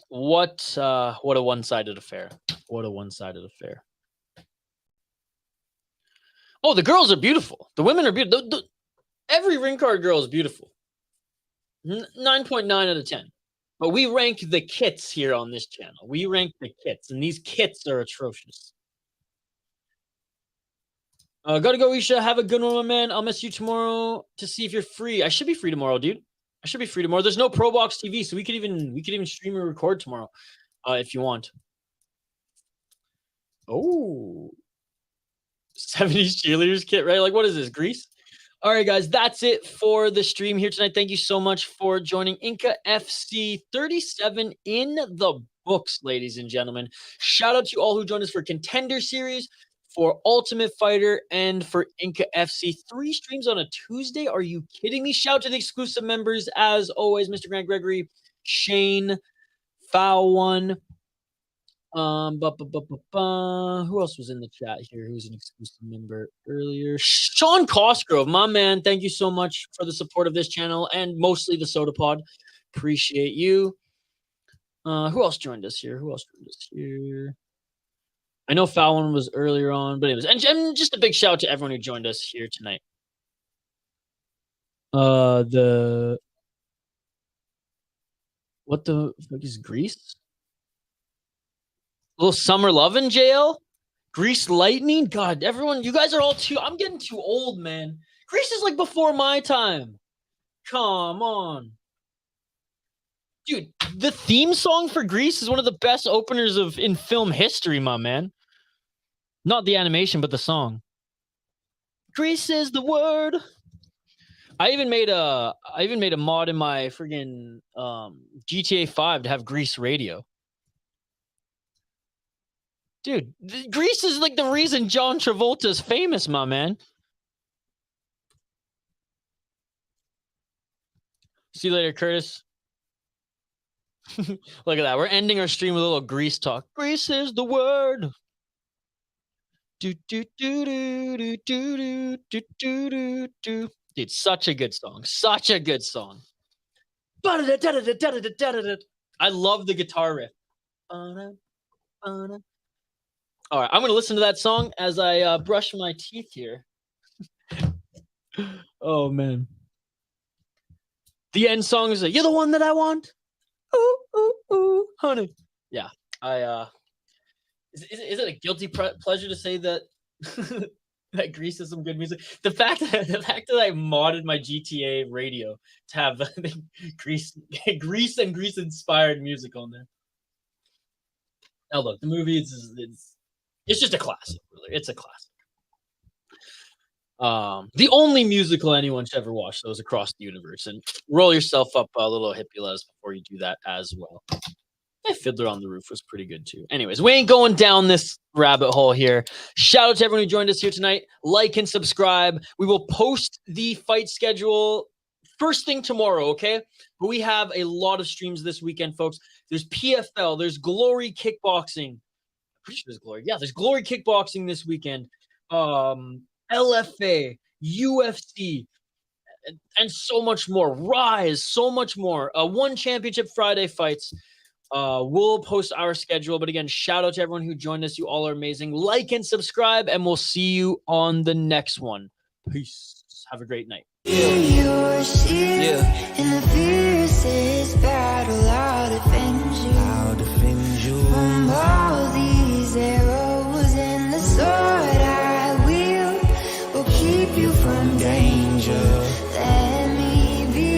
What a one-sided affair. What a one-sided affair. Oh, the girls are beautiful. The women are beautiful. Every ring card girl is beautiful. 9.9 out of 10. But we rank the kits here on this channel. We rank the kits, and these kits are atrocious. Gotta go, Isha. Have a good one, my man. I'll miss you tomorrow to see if you're free. I should be free tomorrow, dude. I should be free tomorrow. There's no Pro Box TV, so we could even stream and record tomorrow, if you want. Oh, 70s cheerleaders kit, right? Like, what is this, Greece? All right, guys, that's it for the stream here tonight. Thank you so much for joining. Inka FC 37 in the books, ladies and gentlemen. Shout out to all who joined us for Contender Series. for Ultimate Fighter and for Inka FC. 3 streams on a Tuesday? Are you kidding me? Shout out to the exclusive members, as always, Mr. Grant Gregory, Shane, Foul One. Who else was in the chat here? Who's an exclusive member earlier? Sean Cosgrove, my man. Thank you so much for the support of this channel and mostly the Soda Pod. Appreciate you. Who else joined us here? I know Fallon was earlier on, but it was, and just a big shout out to everyone who joined us here tonight. What the fuck is Greece? Little Summer Love in jail? Grease Lightning? God, everyone, you guys are all I'm getting too old, man. Grease is like before my time. Come on. Dude, the theme song for Grease is one of the best openers in film history, my man. Not the animation, but the song. Grease is the word. I even made a mod in my friggin' GTA 5 to have Grease radio. Dude, Grease is like the reason John Travolta's famous, my man. See you later, Curtis. Look at that. We're ending our stream with a little Grease talk. Grease is the word. Dude, such a good song. Such a good song. I love the guitar riff. All right, I'm going to listen to that song as I brush my teeth here. Oh, man. The end song is like, you're the one that I want. Ooh, ooh, ooh, honey. Yeah, is it a guilty pleasure to say that that Grease is some good music? The fact that I modded my GTA radio to have the Grease and Grease inspired music on there. Now look, the movie it's just a classic, really. It's a classic. The only musical anyone should ever watch, though, is Across the Universe. And roll yourself up a little hippie les before you do that as well. Fiddler on the Roof was pretty good, too. Anyways, we ain't going down this rabbit hole here. Shout out to everyone who joined us here tonight. Like and subscribe. We will post the fight schedule first thing tomorrow, okay? But we have a lot of streams this weekend, folks. There's PFL. There's Glory Kickboxing. Pretty sure there's Glory. Yeah, there's Glory Kickboxing this weekend. LFA, UFC, and so much more. Rise, so much more. One Championship Friday fights. We'll post our schedule. But again, shout out to everyone who joined us. You all are amazing. Like and subscribe, and we'll see you on the next one. Peace. Have a great night. Yeah.